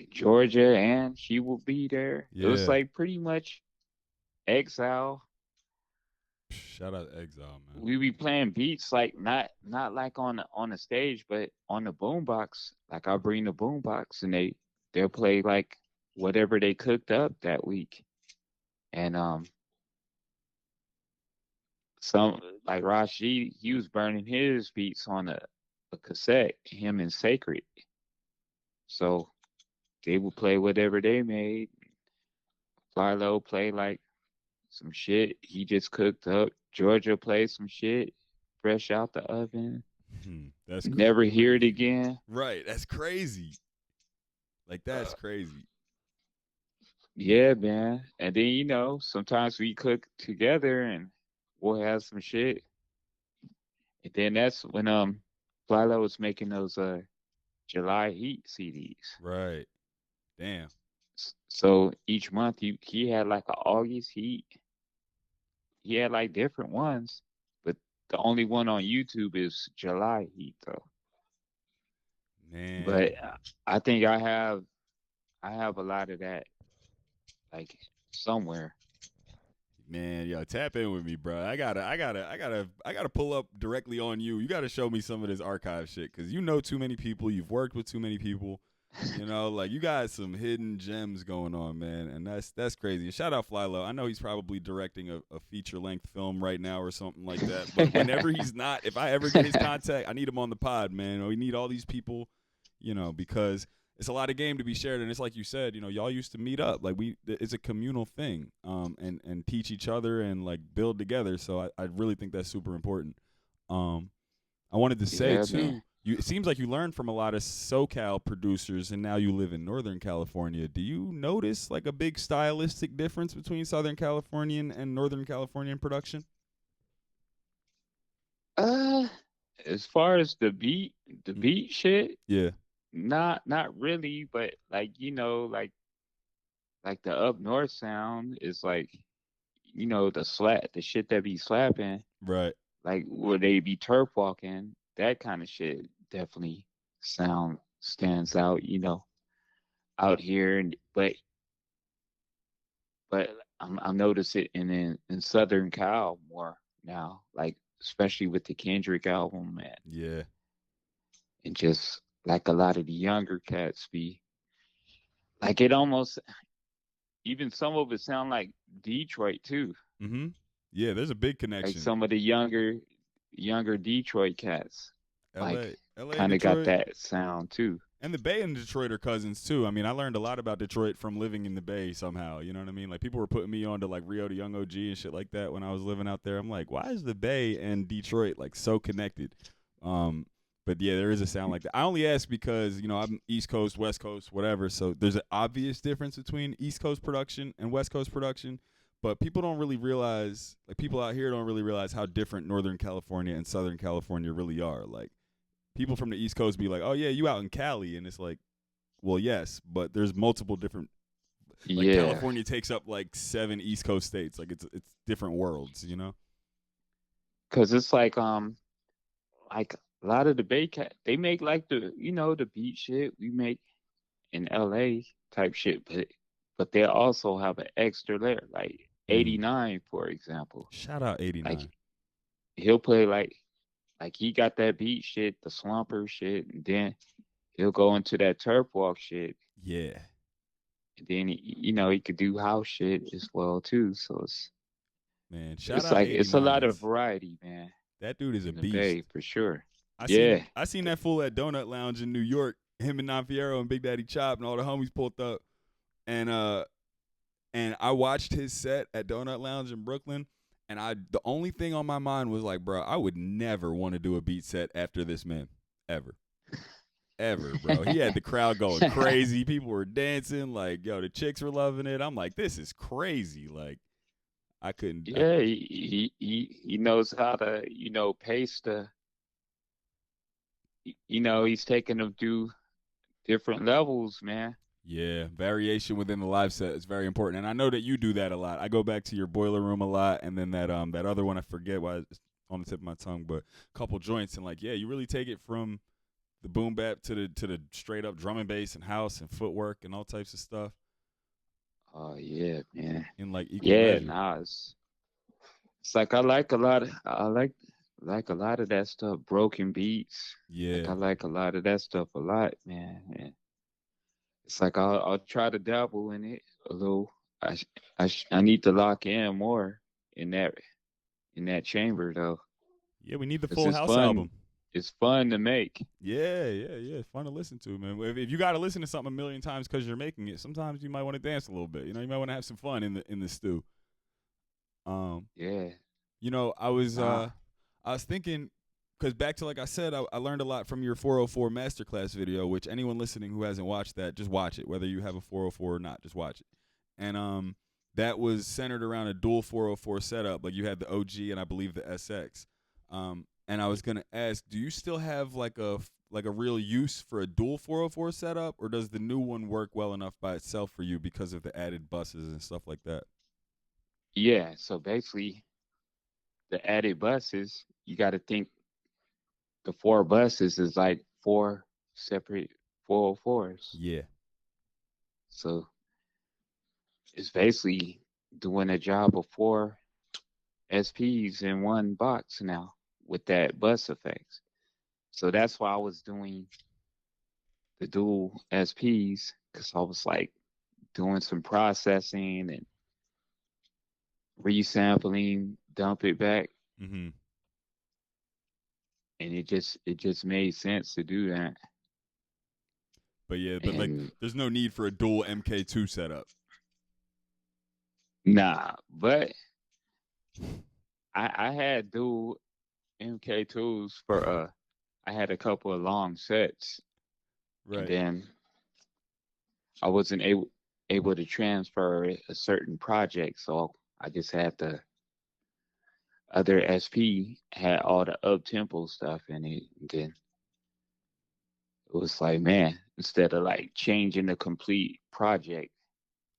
Georgia and she will be there. It was Yeah. like pretty much Exile. Shout out to Exile, man. We be playing beats like not like on the stage, but on the boombox. Like I bring the boombox and they'll play like whatever they cooked up that week. And some like Rashi, he was burning his beats on a cassette, him and Sacred. So they would play whatever they made. Philo play like some shit he just cooked up. Georgia played some shit fresh out the oven. That's Never hear it crazy. again. Right. That's crazy. Like that's crazy. Yeah. Yeah, man. And then sometimes we cook together and we'll have some shit. And then that's when Philo was making those July Heat CDs. Right. Damn. So each month he had like a August Heat. He had like different ones, but the only one on YouTube is July Heat though. Man. But I think I have I have a lot of that, like somewhere. Man, yo, tap in with me, bro. I gotta pull up directly on you. You gotta show me some of this archive shit because you know too many people. You've worked with too many people. You know, like you got some hidden gems going on, man, and that's crazy. Shout out Flylo. I know he's probably directing a feature length film right now or something like that. But whenever he's not, if I ever get his contact, I need him on the pod, man. We need all these people, because it's a lot of game to be shared, and it's like you said, y'all used to meet up, like it's a communal thing, and teach each other and like build together. So I really think that's super important. Um, I wanted to say Yeah, man. too, it seems like you learned from a lot of SoCal producers, and now you live in Northern California. Do you notice like a big stylistic difference between Southern Californian and Northern Californian production? Uh, as far as the Mm. beat shit, Yeah, not really, but like like the up north sound is like the shit that be slapping, right. like where they be turf walking, that kind of shit definitely sound stands out, out here. And but I'm noticing in Southern Cal more now, like especially with the Kendrick album, man, Yeah. and just like a lot of the younger cats be like it almost even some of it sound like Detroit too. Mm-hmm. Yeah, there's a big Like connection. some of the younger Detroit cats, like LA and kind of got Detroit. that sound too. And the Bay and Detroit are cousins too. I mean, I learned a lot about Detroit from living in the Bay somehow. You know what I mean? Like people were putting me on to like Rio de Young OG and shit like that when I was living out there. I'm like, why is the Bay and Detroit like so connected? Um, but yeah, there is a sound like that. I only ask because I'm East Coast, West Coast, whatever. So there's an obvious difference between East Coast production and West Coast production. But people don't really realize, like people out here don't really realize how different Northern California and Southern California really are. Like people from the East Coast be like, "Oh yeah, you out in Cali," and it's like, well, yes, but there's multiple different. Like Yeah, California takes up like 7 East Coast states. Like it's different worlds. cause it's like a lot of the Bay cat they make like the beat shit we make in LA type shit, but they also have an extra layer like Mm. 89 for example. Shout out Like 89. he'll play like he got that beat shit, the slumper shit, and then he'll go into that turf walk shit. Yeah, And then he could do house shit as well too. So man. Shout it's out like it's a lot of 89s. variety, man, That dude is a in the beast. Bay for sure. I seen Yeah. I seen that fool at Donut Lounge in New York. Him and Nanfiero and Big Daddy Chop and all the homies pulled up, and I watched his set at Donut Lounge in Brooklyn. And the only thing on my mind was like, bro, I would never want to do a beat set after this man, ever, ever, bro. He had the crowd going crazy. People were dancing, like, yo, the chicks were loving it. I'm like, this is crazy. Like, I couldn't. Yeah, he knows how to, pace he's taking them through different levels, man. Yeah, variation within the live set is very important, and I know that you do that a lot. I go back to your boiler room a lot, and then that other one I forget why it's on the tip of my tongue, but a couple joints, and like, yeah, you really take it from the boom bap to the straight up drum and bass and house and footwork and all types of stuff Oh yeah, man. in like equal Yeah, measure. nah, it's like I like a lot of that stuff, broken beats. Like Yeah, I like a lot of that stuff a lot, man. And it's like I'll try to dabble in it a little. I need to lock in more in that chamber though, yeah, we need the 'cause Full House album. It's fun to make. Yeah, yeah, yeah. It's fun to listen to, man. If you got to listen to something a million times because you're making it, sometimes you might want to dance a little bit. You might want to have some fun in the stew. Um, Yeah. I Nah. was thinking because back to like I said, I learned a lot from your 404 masterclass video. Which anyone listening who hasn't watched that, just watch it. Whether you have a 404 or not, just watch it. And that was centered around a dual 404 setup. Like you had the OG and I believe the SX. And I was gonna ask, do you still have like a real use for a dual 404 setup, or does the new one work well enough by itself for you because of the added buses and stuff like that? Yeah. So basically, the added buses, you got to think the four buses is like four separate 404s. Yeah. So it's basically doing a job of four SPs in one box now with that bus effects. So that's why I was doing the dual SPs because I was like doing some processing and resampling, dump it back, Mm-hmm. and it just made sense to do that. But yeah, but like, And there's no need for a dual MK2 setup. nah, but I had dual MK2s for I had a couple of long sets, and Right. then I wasn't able to transfer a certain project, so I just had the other SP had all the up tempo stuff in it. And then it was like, man, instead of like changing the complete project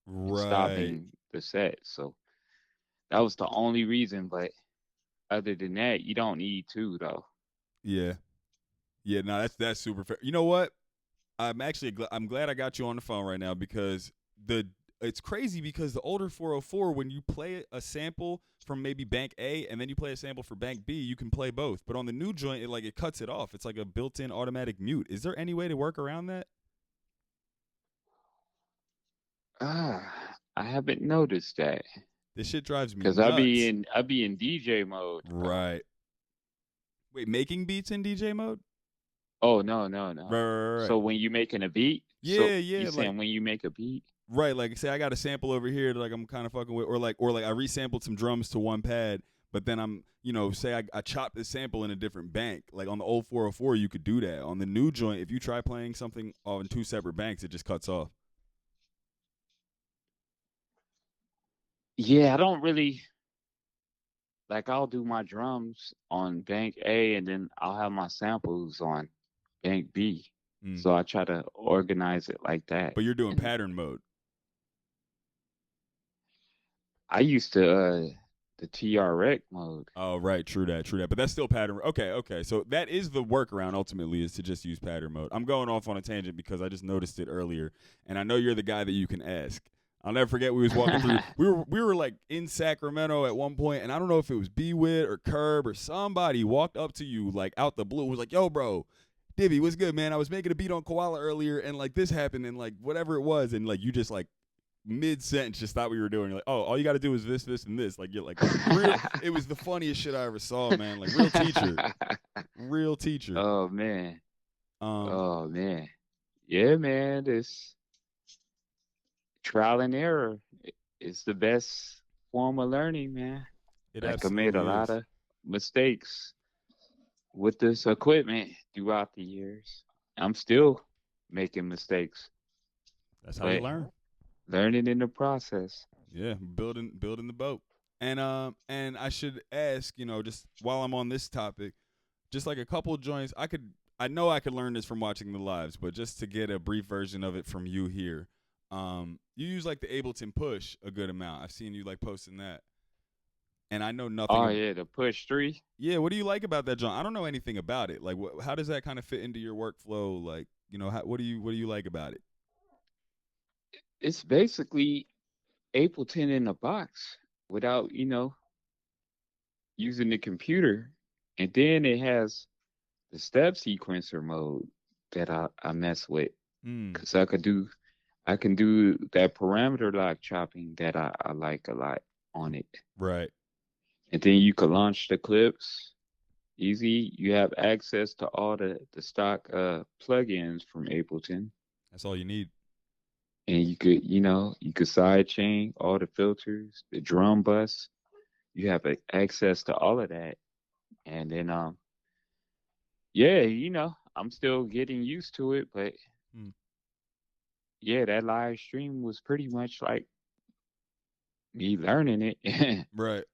and Right. stopping the set, so that was the only reason. But other than that, you don't need two though. Yeah. Yeah. No, that's super fair. You know what? I'm glad I got you on the phone right now because the it's crazy because the older 404 when you play a sample from maybe bank A and then you play a sample for bank B, you can play both. But on the new joint, it cuts it off. It's like a built-in automatic mute. Is there any way to work around that? I haven't noticed that This shit drives me because I be nuts. in I be in DJ mode though. Right. Wait, making beats in DJ mode? Oh no, no, no. Right, right, right. So when you making a beat, so Yeah, you yeah, like saying when you make a beat? right, like say I got a sample over here that like I'm kind of fucking with, or like I resampled some drums to one pad, but then say I chopped this sample in a different bank. Like on the old 404, you could do that. On the new joint, if you try playing something on two separate banks, it just cuts off. Yeah, I don't really like. I'll do my drums on bank A, and then I'll have my samples on bank B. Mm. So I try to organize it like that. But you're doing And pattern mode. I used to the TRX mode. Oh, right, true that, true that. But that's still pattern. Okay, okay. So that is the workaround ultimately is to just use pattern mode. I'm going off on a tangent because I just noticed it earlier, and I know you're the guy that you can ask. I'll never forget we was walking through. We were like in Sacramento at one point, and I don't know if it was B-Wit or Curb or somebody walked up to you like out the blue, was like, "Yo, bro, Dibby, what's good, man? I was making a beat on Koala earlier, and like this happened, and like whatever it was, and like you just like mid sentence just thought we were doing. You're like, oh, all you got to do is this, and this. Like you're like real. It was the funniest shit I ever saw, man. Like real teacher, real teacher. Oh man. Um, Oh man. Yeah, man. This trial and error is the best form of learning, man. it Like I made a absolutely lot is. of mistakes with this equipment throughout the years. I'm still making mistakes, That's how you but learn. learning in the process. Yeah, building the boat. And I should ask, just while I'm on this topic, just like a couple of joints, I know I could learn this from watching the lives, but just to get a brief version of it from you here. You use like the Ableton push a good amount. I've seen you like posting that. And I know nothing Oh of yeah, the push three. yeah, what do you like about that joint? I don't know anything about it. Like how does that kind of fit into your workflow? Like, what do you like about it? It's basically Ableton in a box without, using the computer. And then it has the step sequencer mode that I mess with. Mm, Cause I can do that parameter lock chopping that I like a lot on it. right. And then you can launch the clips easy. You have access to all the stock plugins from Ableton. That's all you need. And you could side chain all the filters, the drum bus. You have access to all of that. And then yeah, I'm still getting used to it, but Mm, yeah, that live stream was pretty much like me learning it. right.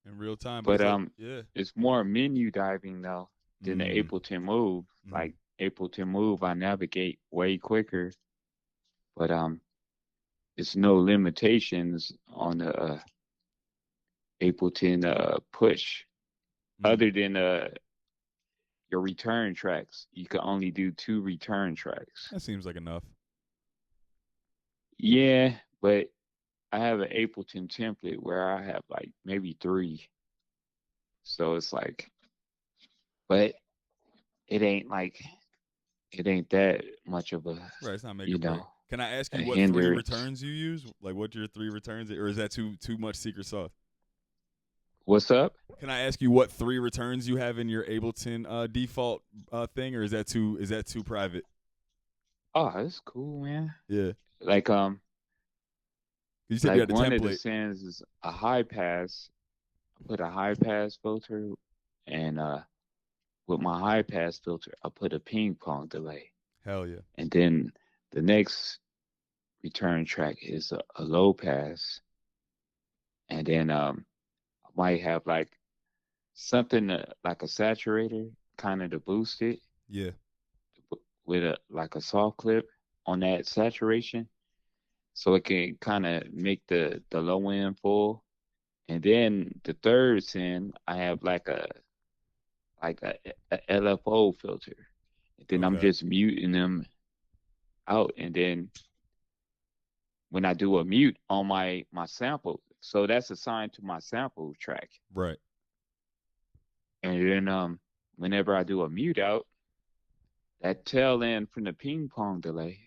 In real time, but But it's like, yeah. it's more menu diving now than the Mm, Ableton Move. mm, Like Ableton Move, I navigate way quicker, but it's no limitations on the Ableton push mm. other than your return tracks. You can only do two return tracks. That seems like enough. Yeah, but I have an Ableton template where I have like maybe three. So it's like, but it ain't like it ain't that much of a, Right, it's not make or you break. know, Can I ask a you what three hindrance. returns you use? Like, what your three returns, or is that too much secret sauce? What's up? Can I ask you what three returns you have in your Ableton default thing, or is that too private? Oh, that's cool, man. Yeah, Like you said you like had a one of the template. sends is a high pass. I put a high pass filter and with my high pass filter, I put a ping pong delay. Hell yeah. And then the next return track is a low pass. And then I might have like something like a saturator kind of to boost it Yeah. with a like a soft clip on that saturation so it can kind of make the low end full. And then the third send, I have like a LFO filter. And then I'm Okay. just muting them out. And then when I do a mute on my sample, so that's assigned to my sample track. Right. And then whenever I do a mute out, that tail end from the ping pong delay,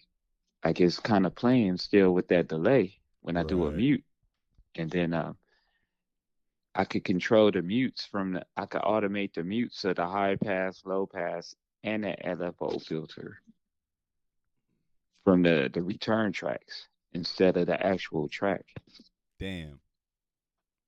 like it's kind of playing still with that delay when I do a Right. mute. And then I could control the mutes I could automate the mutes of the high pass, low pass, and the LFO filter from the return tracks instead of the actual track. Damn.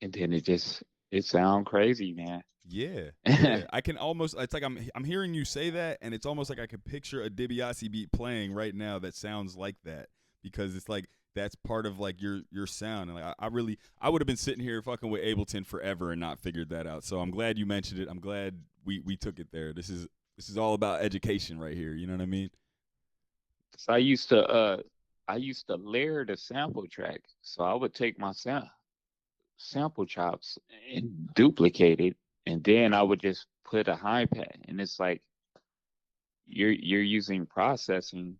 And then it sound crazy, man. Yeah, yeah. I can almost. It's like I'm hearing you say that, and it's almost like I could picture a Dibia E beat playing right now that sounds like that because it's like that's part of like your sound. And like I really I would have been sitting here fucking with Ableton forever and not figured that out. So I'm glad you mentioned it. I'm glad we took it there. This is all about education right here. You know what I mean? So I used to layer the sample track. So I would take my sample chops and duplicate it, and then I would just put a high pad. And it's like you're using processing,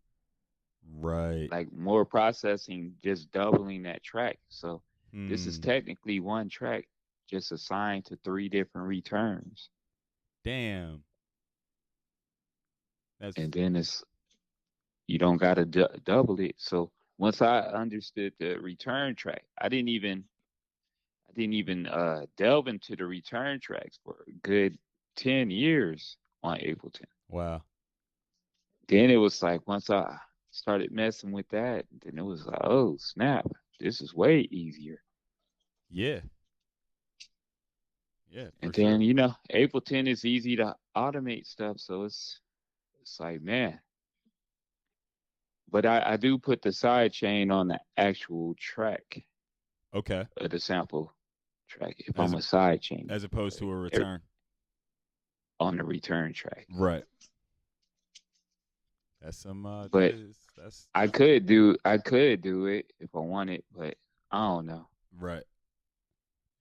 Right. like more processing, just doubling that track. So this is Hmm. technically one track just assigned to three different returns. Damn. That's And then it's you don't gotta double it. So once I understood the return track, I didn't even delve into the return tracks for a good 10 years on Ableton. wow. Then it was like once I started messing with that, then it was like, oh snap, this is way easier. Yeah. Yeah. For And then sure. Ableton is easy to automate stuff, so it's like man. But I do put the side chain on the actual track Okay. of the sample track if As I'm a, a side chain as opposed to a return. on the return track. Right. That's some But that's I could do it if I wanted, but I don't know. right.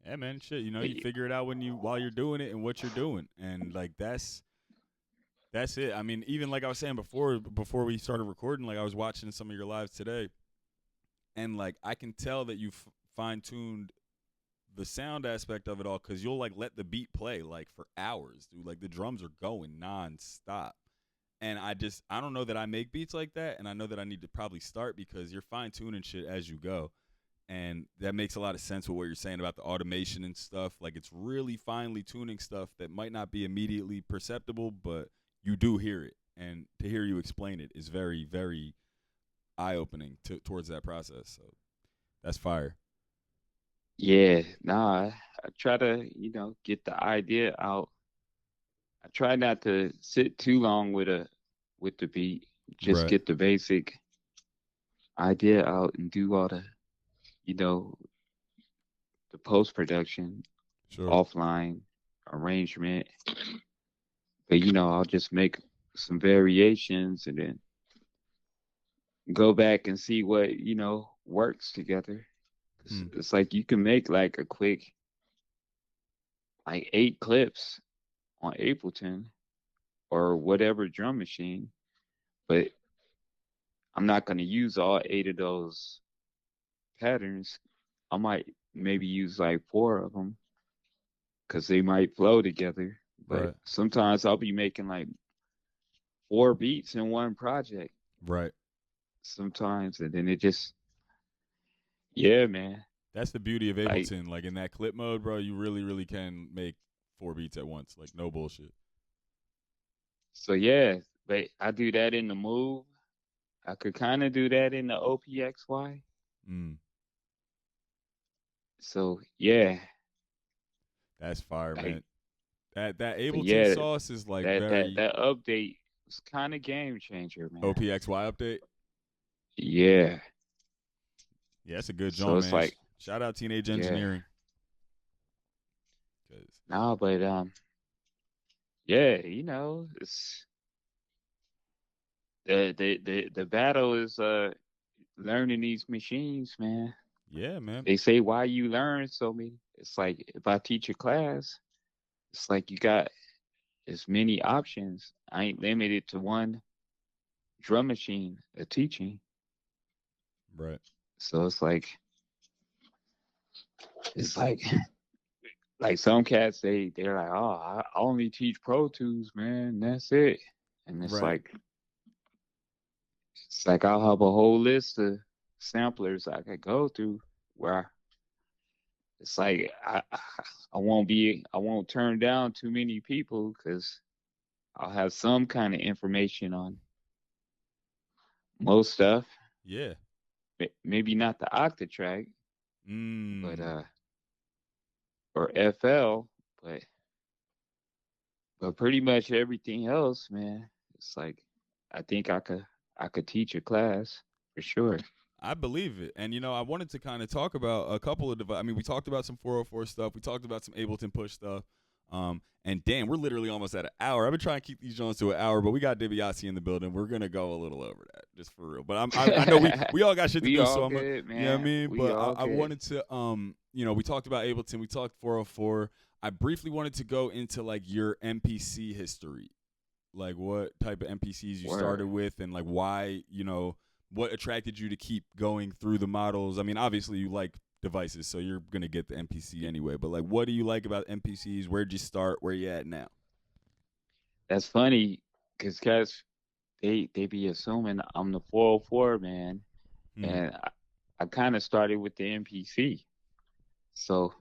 Yeah, man, shit. You know, But you figure it out when you while you're doing it and what you're doing, and like that's it. I mean, even like I was saying before we started recording, like I was watching some of your lives today, and like I can tell that you fine tuned the sound aspect of it all because you'll like let the beat play like for hours, dude. Like the drums are going nonstop. And I don't know that I make beats like that, and I know that I need to probably start because you're fine tuning shit as you go, and that makes a lot of sense with what you're saying about the automation and stuff. Like it's really finely tuning stuff that might not be immediately perceptible, but you do hear it, and to hear you explain it is very, very eye opening towards that process. So that's fire. yeah, nah, I try to, get the idea out. I try not to sit too long with the beat. Just Right. get the basic idea out and do all you know, the post production, Sure. offline arrangement. But I'll just make some variations and then go back and see what, works together. Hmm. It's like you can make like a quick like 8 clips on Ableton or whatever drum machine, but I'm not going to use all 8 of those patterns, I might maybe use like four of them because they might flow together. But Right. sometimes I'll be making like four beats in one project Right. sometimes, and then it just, yeah, man. That's the beauty of Like, Ableton. Like in that clip mode, bro, you really, really can make 4 beats at once. Like no bullshit. so yeah, but I do that in the Move. I could kind of do that in the OPXY. Mm, So yeah, that's fire, like, man. That but Ableton yeah, sauce is like that very that update was kind of game changer, man. OPXY update. Yeah. Yeah, that's a good So joint, it's man. like, Shout out Teenage yeah. Engineering. 'Cause- No, but yeah, it's the battle is learning these machines, man. yeah, man. They say why you learn so many. It's like if I teach a class, it's like you got as many options. I ain't limited to one drum machine of teaching. Right. So it's like like some cats they're like, oh, I only teach Pro Tools, man. That's it. And Right. it's like I'll have a whole list of samplers I could go through where it's like I won't turn down too many people because I'll have some kind of information on most stuff. Yeah. Maybe not the Octatrack, but Mm. or FL, but pretty much everything else, man. It's like I think I could teach a class for sure. I believe it. And I wanted to kind of talk about a couple of I mean, we talked about some 404 stuff. We talked about some Ableton push stuff. And damn, we're literally almost at an hour. I've been trying to keep these joints to an hour, but we got Dibia E in the building. We're gonna go a little over that, just for real. But I know we all got shit to We do, all so good, you know what I man. mean. We But all I good. wanted to we talked about Ableton, we talked 404. I briefly wanted to go into like your MPC history, like what type of MPCs you Word. started with, and like why what attracted you to keep going through the models. I mean, obviously you like devices, so you're gonna get the MPC anyway. But like, what do you like about MPCs? Where'd you start? Where you at now? That's funny because cats they be assuming I'm the 404 man, Hmm. and I kind of started with the MPC. So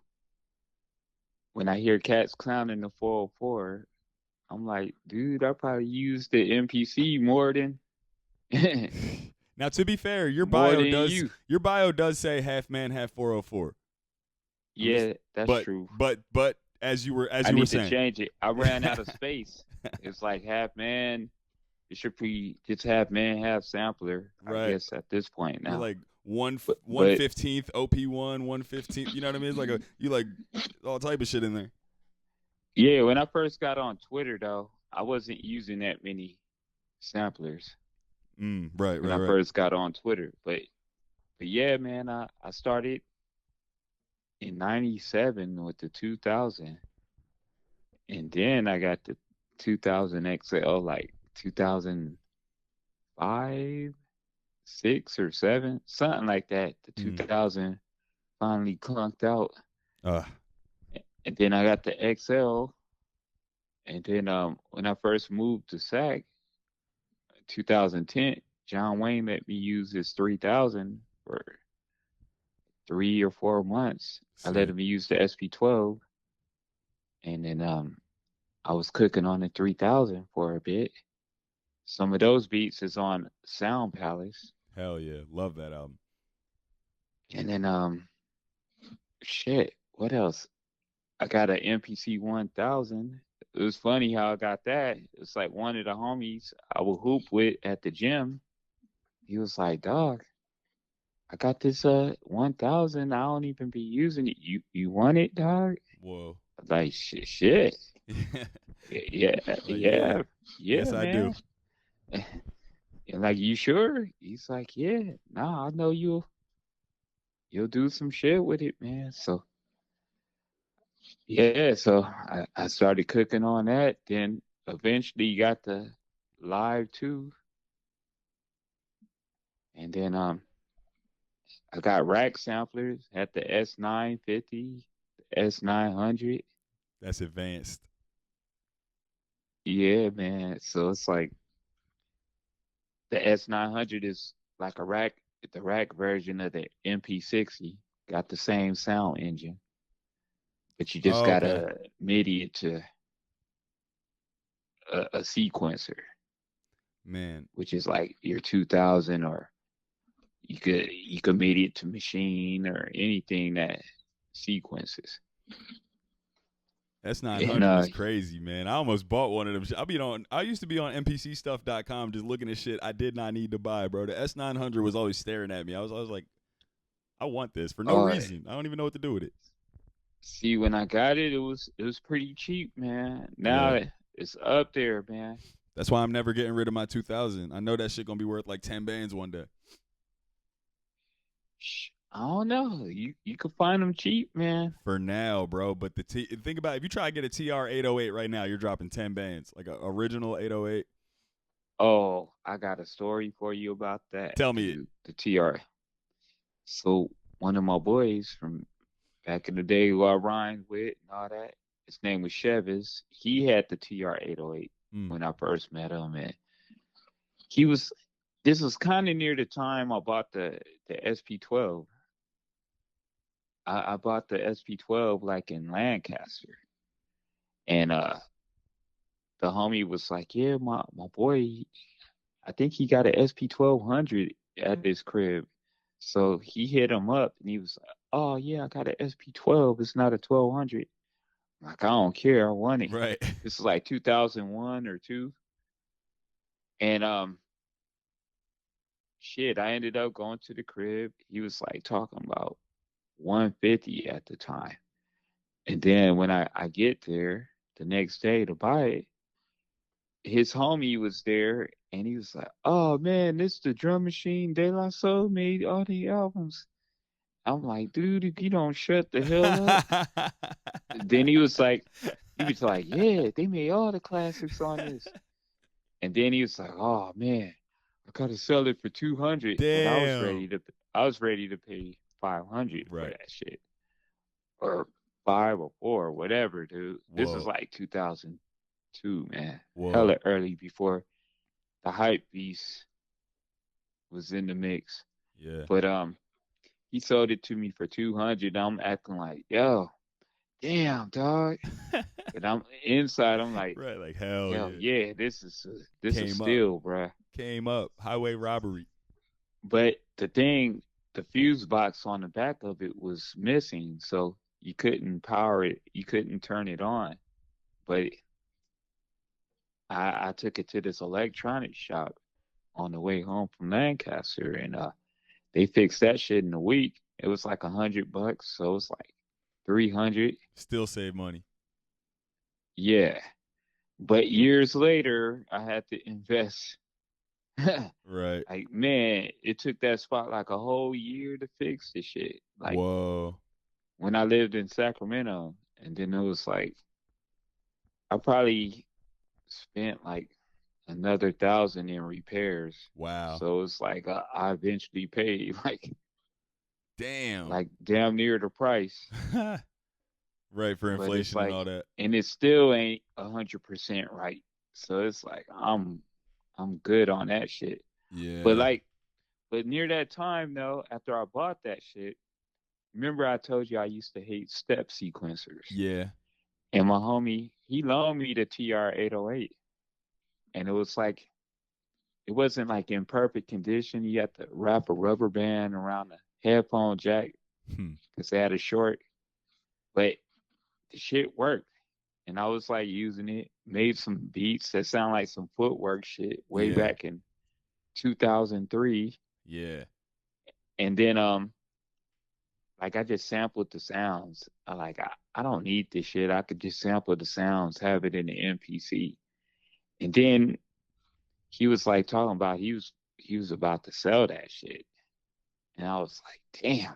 when I hear cats clowning the 404, I'm like, dude, I probably use the MPC more than Now, to be fair, more than you. your bio does say half man, half 404. I'm just, Yeah, that's but true. but as I you were need to saying, change it. I ran out of space. It's like half man. It should be just half man, half sampler. I right? guess at this point You're now. like one But 15th OP1, 115th. You know what I mean? It's like you like all type of shit in there. yeah, when I first got on Twitter though, I wasn't using that many samplers Right, when right, I right. first got on Twitter. But yeah, man, I started in '97 with the 2000, and then I got the 2000 XL like 2005, six or seven, something like that. The Mm. 2000 finally clunked out, Uh, and then I got the XL, and then when I first moved to SAC, 2010, John Wayne let me use his 3000 for 3 or 4 months. I let sick. him use the SP12, and then I was cooking on the 3000 for a bit. Some of those beats is on Sound Palace, Hell yeah, love that album. and then shit, what else? I got an MPC 1000. It was funny how I got that. It's like one of the homies I would hoop with at the gym. He was like, "Dog, I got this 1000. I don't even be using it. You want it, dog?" Whoa. I was like, shit. Yeah, Like, yeah, yeah, yeah, yes I do. man. And like, you sure? He's like, yeah. Nah, I know you'll do some shit with it, man. So yeah, so I started cooking on that. Then eventually got the Live 2, and then I got rack samplers, had the S950, the S900. That's advanced. Yeah, man. So it's like the S900 is like the rack version of the MP60. Got the same sound engine, but you just Oh, okay. gotta MIDI it to a sequencer, Man, which is like your 2000, or you could MIDI it to machine or anything that sequences. S nine And hundred is crazy, man. I almost bought one of them. I used to be on NPCstuff.com just looking at shit I did not need to buy, bro. The S900 was always staring at me. I was like, I want this for no uh, reason. I don't even know what to do with it. see, when I got it, it was pretty cheap, man. Yeah. Now it's up there, man. That's why I'm never getting rid of my 2000. I know that shit gonna be worth like 10 bands one day. I don't know. You could find them cheap, man. For now, bro. But think about it, if you try to get a TR 808 right now, you're dropping 10 bands, like a original 808. Oh, I got a story for you about that, Tell me it. dude. The TR. So one of my boys from back in the day who I rhymed with and all that, his name was Chevis. He had the TR 808 Mm. when I first met him, and he was. This was kind of near the time I bought the SP12. I bought the SP12 like in Lancaster, and the homie was like, "Yeah, my boy, I think he got an SP1200 at his crib." So he hit him up and he was like, "Oh yeah, I got an SP12. It's not a 1200." I'm like, I don't care. I want it. Right. This is like 2001 or two. And shit, I ended up going to the crib. He was like talking about 150 at the time. And then when I get there the next day to buy it, his homie was there and he was like, "Oh man, this is the drum machine De La Soul made all the albums." I'm like, "Dude, if you don't shut the hell up." Then he was like, "Yeah, they made all the classics on this." And then he was like, "Oh man, I gotta sell it for 200." But Damn. I was ready to pay 500 for Right. that shit, or 5 or 4, whatever, dude. This is Whoa. like 2002, man, Whoa. hella early before the hype beast was in the mix. Yeah. But he sold it to me for 200. I'm acting like, yo, damn, dog. But I'm inside. I'm like, Right. Like hell hell yeah. yeah, this is Came up. still, bruh. Came up. Highway robbery. But the fuse box on the back of it was missing, so you couldn't power it. You couldn't turn it on. But I took it to this electronics shop on the way home from Lancaster, and they fixed that shit in a week. It was like $100, so it's like 300. Still save money. Yeah. But years later, I had to invest. Right. Like, man, it took that spot like a whole year to fix the shit. Like Whoa. when I lived in Sacramento, and then it was like I probably spent like another 1,000 in repairs. Wow. So it's like I eventually paid like Damn. like damn near the price. Right, for But it's inflation and all like, that. and it still ain't 100% right. So it's like I'm good on that shit. But Yeah. like, but near that time though, after I bought that shit, remember I told you I used to hate step sequencers. Yeah. And my homie, he loaned me the TR 808, and it was like it wasn't like in perfect condition. You had to wrap a rubber band around the headphone jack Hmm. because they had a short, but the shit worked. And I was like using it, made some beats that sound like some footwork shit way Yeah. back in 2003. Yeah. And then like I just sampled the sounds. I don't need this shit. I could just sample the sounds, have it in the MPC. And then he was like talking about he was about to sell that shit. And I was like, damn,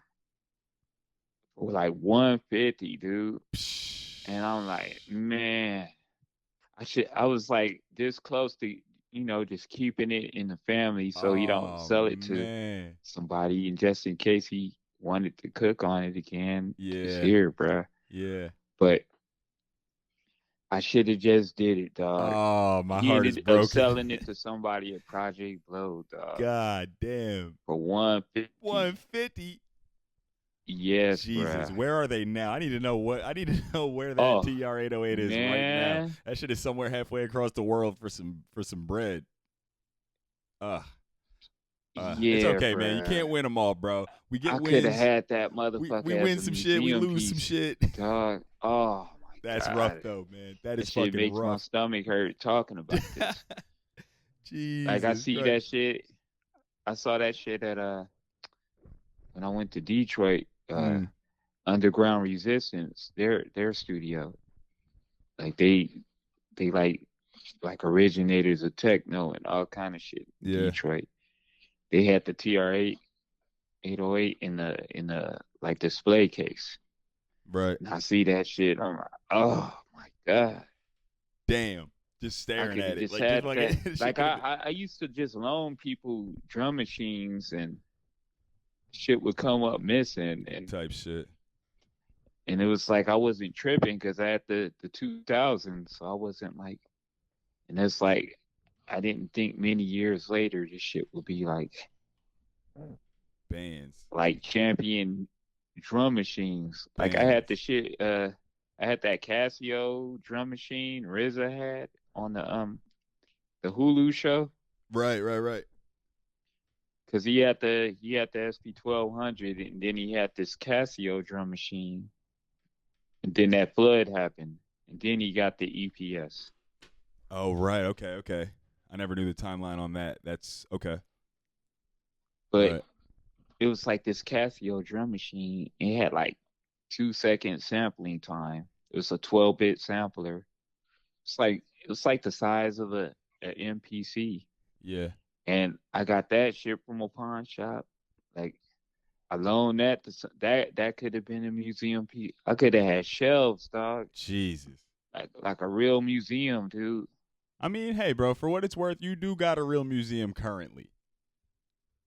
for like 150, dude. Psh. And I'm like, man, I was like this close to just keeping it in the family so he don't Oh sell it to man. somebody, and just in case he wanted to cook on it again, it's Yeah. here, bruh. Yeah. But I should have just did it, dog. Oh, my He heart is ended up broken. selling it to somebody at Project Blow, dog, God damn. for 150. 150. Yes, Jesus, bruh. where are they now? I need to know where that Oh, TR-808 is right now. man. That shit is somewhere halfway across the world for some bread. Uh, it's Yeah, okay, man. You bruh. can't win them all, bro. We get I could have wins. had that motherfucker We as win a some shit. We museum lose some piece, shit. dog. Oh my That's rough God. though, man. That That is shit fucking makes my rough. stomach hurt talking about this. Like I Jesus see Christ. that shit. I saw that shit at when I went to Detroit, Mm, Underground Resistance, their studio. Like they like originators of techno and all kind of shit in yeah. Detroit. They had the TR-8 808 in the like display case. Right. And I see that shit. I'm like, oh my God. Damn. Just I staring could have at it. just Like just had that. fucking shit Like could have I used to just loan people drum machines and shit would come up missing, been type shit. and it was like I wasn't tripping because I had the 2000s, so I wasn't like, and it's like I didn't think many years later this shit would be Bands. like champion drum machines. Like I had Bands. the shit. I had that Casio drum machine RZA had on the Hulu show. Right, right, right. Cause he had the SP 1200, and then he had this Casio drum machine, and then that flood happened, and then he got the EPS. Oh, right. Okay, okay. I never knew the timeline on that. That's okay. But Right. it was like this Casio drum machine. It had like 2 second sampling time. It was a 12-bit sampler. It was like the size of a MPC, Yeah. and I got that shit from a pawn shop. Like I loaned that to that could have been a museum piece. I could have had shelves, dog. Jesus. Like a real museum, dude. I mean, hey, bro, for what it's worth, you do got a real museum currently.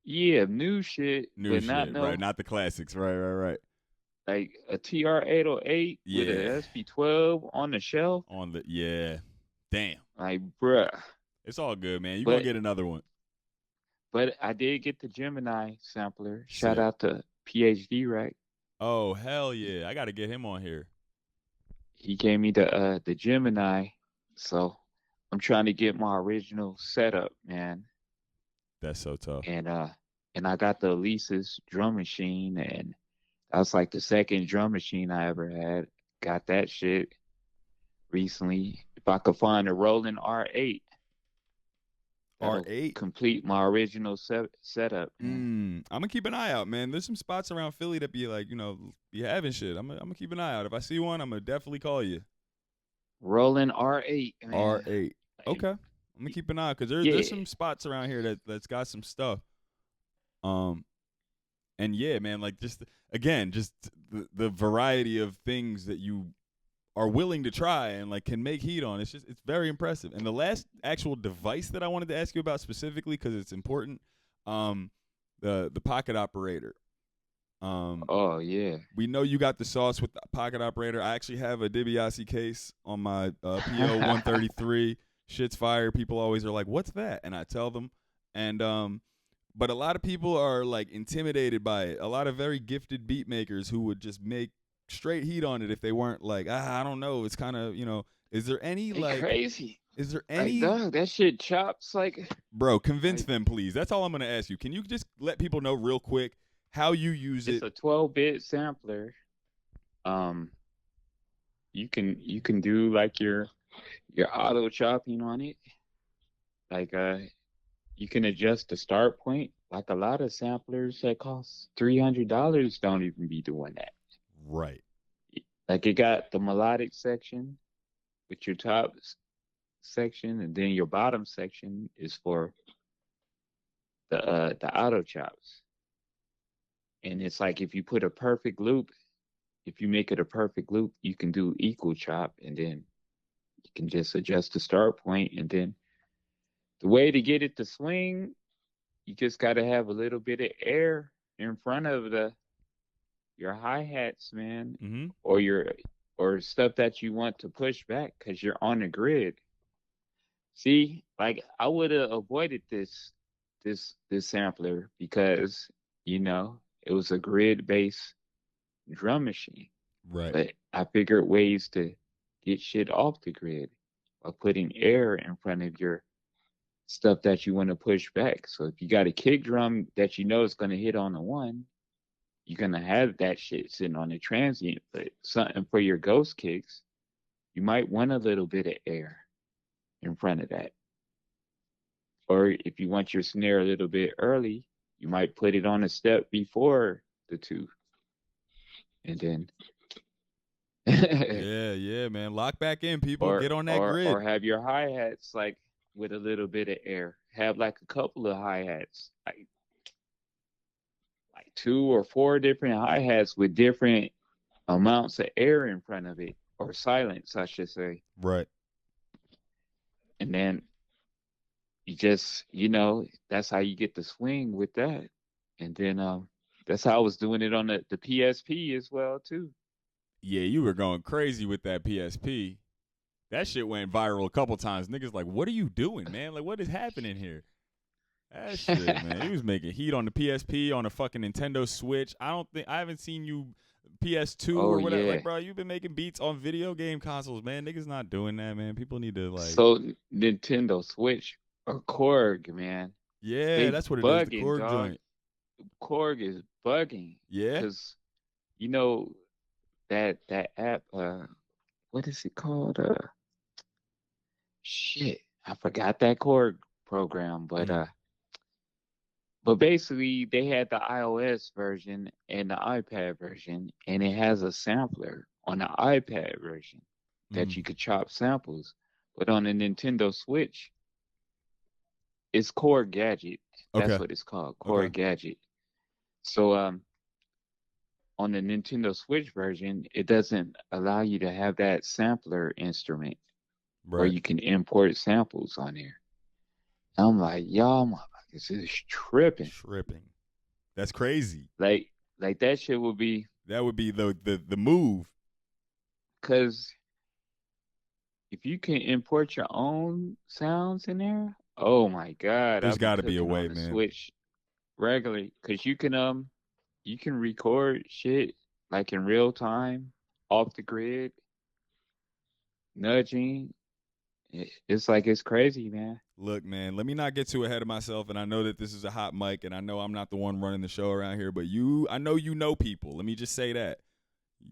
Yeah, new shit, New but not shit, right? no Not the classics. Right, right, right. like a TR-808 with Yeah. a SP 12 on the shelf. On the yeah. Damn. Like, bruh. It's all good, man. You're gonna But get another one. I did get the Gemini sampler. Shout Sick. out to PhD Rack. Oh, hell yeah. I gotta get him on here. He gave me the Gemini, so I'm trying to get my original setup, man. That's so tough. And I got the Elisa's drum machine, and that was like the second drum machine I ever had. Got that shit recently. If I could find a Roland R8, that'll R8. complete my original setup, man. I'm gonna keep an eye out, man. There's some spots around Philly that be like, be having shit. I'm gonna keep an eye out. If I see one, I'm gonna definitely call you. Roland R8, man. R8. Like, Okay. I'm gonna keep an eye because there's yeah, some spots around here that's got some stuff. Um, and yeah, man, like just again, just the variety of things that you are willing to try and like can make heat on. It's very impressive. And the last actual device that I wanted to ask you about specifically because it's important, the pocket operator. oh yeah. We know you got the sauce with the pocket operator. I actually have a Dibia E case on my PO 133. Shit's fire. People always are like, "What's that?" And I tell them, and but a lot of people are like intimidated by it. A lot of very gifted beat makers who would just make straight heat on it if they weren't like, I don't know. It's kind of, is there any They like, crazy. is there Like, any, dog, that shit chops bro, convince like them, please. That's all I'm going to ask you. Can you just let people know real quick how you use it's it? a 12-bit sampler. Um, you can do like your auto chopping on it. Like you can adjust the start point. Like a lot of samplers that cost $300 don't even be doing that. Right. Like it got the melodic section with your top section, and then your bottom section is for the auto chops. And it's like if you put a perfect loop, if you make it a perfect loop, you can do equal chop, and then you can just adjust the start point, and then The way to get it to swing, you just got to have a little bit of air in front of the your hi-hats, man, Mm-hmm. or your or stuff that you want to push back because you're on the grid. See, like I would have avoided this sampler because it was a grid-based drum machine. Right. But I figured ways to get shit off the grid by putting air in front of your stuff that you want to push back. So if you got a kick drum that you know is going to hit on the one, you're going to have that shit sitting on the transient. But something for your ghost kicks, you might want a little bit of air in front of that. Or if you want your snare a little bit early, you might put it on a step before the two. And then Yeah, yeah, man. Lock back in, people. or Get on that or grid. or have your hi-hats like with a little bit of air. Have like a couple of hi-hats, like two or four different hi-hats with different amounts of air in front of it, or silence, I should say. Right. And then that's how you get the swing with that. And then that's how I was doing it on the PSP as well too. Yeah, you were going crazy with that PSP. That shit went viral a couple times. Niggas like, what are you doing, man? Like, what is happening here? That shit, man. He was making heat on the PSP, on a fucking Nintendo Switch. I haven't seen you PS2 Oh or whatever. yeah. Like, bro, you've been making beats on video game consoles, man. Niggas not doing that, man. People need to like. So Nintendo Switch or Korg, man, Yeah, they that's what it is. The bugging, Korg dog. joint. Korg is bugging Yeah. because you know that app. What is it called? Shit, I forgot that Korg program, but basically they had the iOS version and the iPad version, and it has a sampler on the iPad version that you could chop samples, but on the Nintendo Switch, it's Core Gadget. That's Okay. what it's called, Core Okay. Gadget. So on the Nintendo Switch version, it doesn't allow you to have that sampler instrument where Right. you can import samples on there. I'm like, y'all motherfuckers is tripping. Tripping. That's crazy. Like that shit would be That would be the move. because if you can import your own sounds in there, oh my God, There's I'll be got to be a cooking way, on the man. Switch regularly because you can record shit like in real time off the grid, nudging. It's like it's crazy, man. Look, man, let me not get too ahead of myself. And I know that this is a hot mic, and I know I'm not the one running the show around here, but I know you know people. Let me just say that.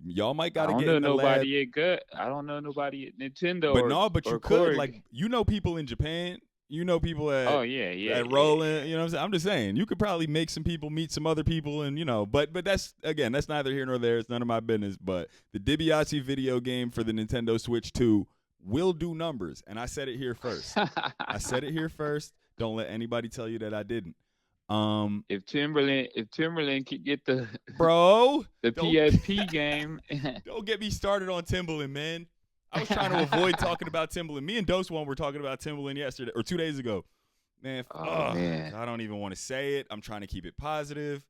Y'all might got I to don't get know in the lab. nobody at Gut. I don't know nobody at Nintendo But or you could. Korg. Like, you know people in Japan. You know people Oh yeah, at Roland. You know what I'm saying? I'm just saying. You could probably make some people meet some other people, and but that's neither here nor there. It's none of my business. But the Dibia E video game for the Nintendo Switch 2 will do numbers, and I said it here first. I said it here first. Don't let anybody tell you that I didn't. If Timberland could get the Bro, the PSP game, don't get me started on Timbaland, man. I was trying to avoid talking about Timbaland. Me and Dose One were talking about Timbaland yesterday or 2 days ago. Man, man, I don't even want to say it. I'm trying to keep it positive.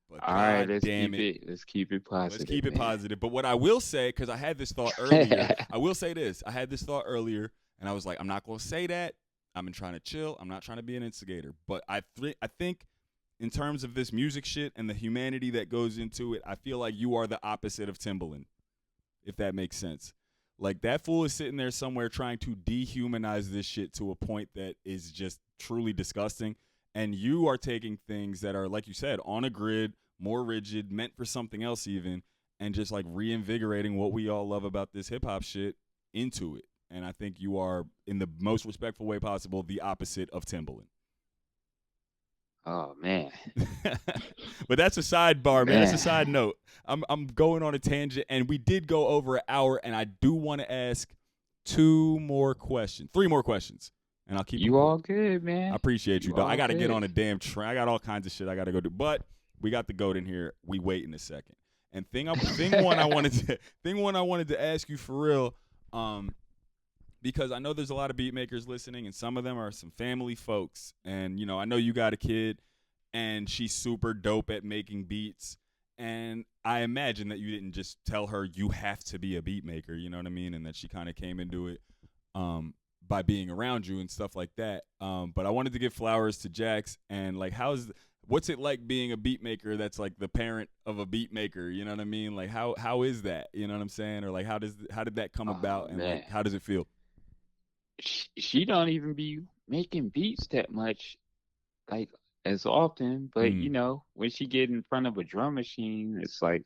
But all right, let's keep it positive. Let's keep it man. positive. But what I will say, because I had this thought earlier, I will say this. I had this thought earlier, and I was like, I'm not going to say that. I've been trying to chill. I'm not trying to be an instigator. But I think in terms of this music shit and the humanity that goes into it, I feel like you are the opposite of Timbaland, if that makes sense. Like, that fool is sitting there somewhere trying to dehumanize this shit to a point that is just truly disgusting. And you are taking things that are, like you said, on a grid, more rigid, meant for something else even, and just like reinvigorating what we all love about this hip hop shit into it. And I think you are, in the most respectful way possible, the opposite of Timbaland. Oh man. But that's a sidebar, man. That's a side note. I'm going on a tangent, and we did go over an hour, and I do want to ask 3 more questions, and I'll keep you all good, man. I appreciate you, dog. I got to get on a damn train. I got all kinds of shit I got to go do, but we got the goat in here. We wait in a second. And thing one I wanted to ask you for real. because I know there's a lot of beat makers listening, and some of them are some family folks. And I know you got a kid, and she's super dope at making beats. And I imagine that you didn't just tell her you have to be a beat maker, you know what I mean? And that she kind of came into it by being around you and stuff like that. But I wanted to give flowers to Jax and like, what's it like being a beat maker that's like the parent of a beat maker? You know what I mean? Like, how is that? You know what I'm saying? Or like, how did that come Oh about? And like, man, how does it feel? she don't even be making beats that much, like as often. But Mm, when she get in front of a drum machine, it's like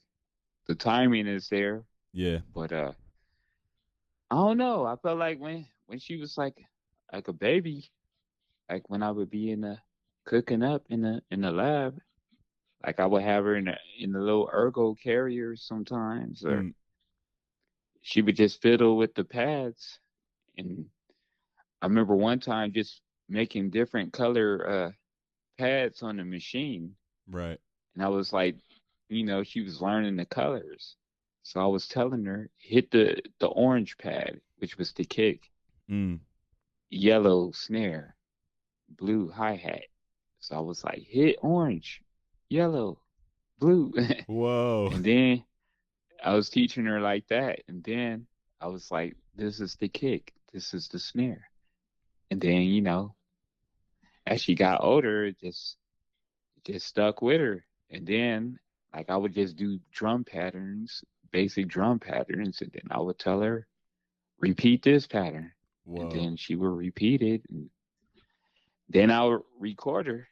the timing is there. yeah. But I don't know. I felt like when she was like a baby, like when I would be in the cooking up in the lab, like I would have her in the little ergo carrier sometimes, or Mm, she would just fiddle with the pads. And I remember one time just making different color pads on the machine, right. and I was like, she was learning the colors. So I was telling her, hit the orange pad, which was the kick, Mm. yellow snare, blue hi-hat. So I was like, hit orange, yellow, blue. Whoa. And then I was teaching her like that. And then I was like, this is the kick, this is the snare. And then, as she got older, it just stuck with her. And then like I would just do drum patterns, basic drum patterns, and then I would tell her, repeat this pattern. And Whoa. then she would repeat it. And then I would record her.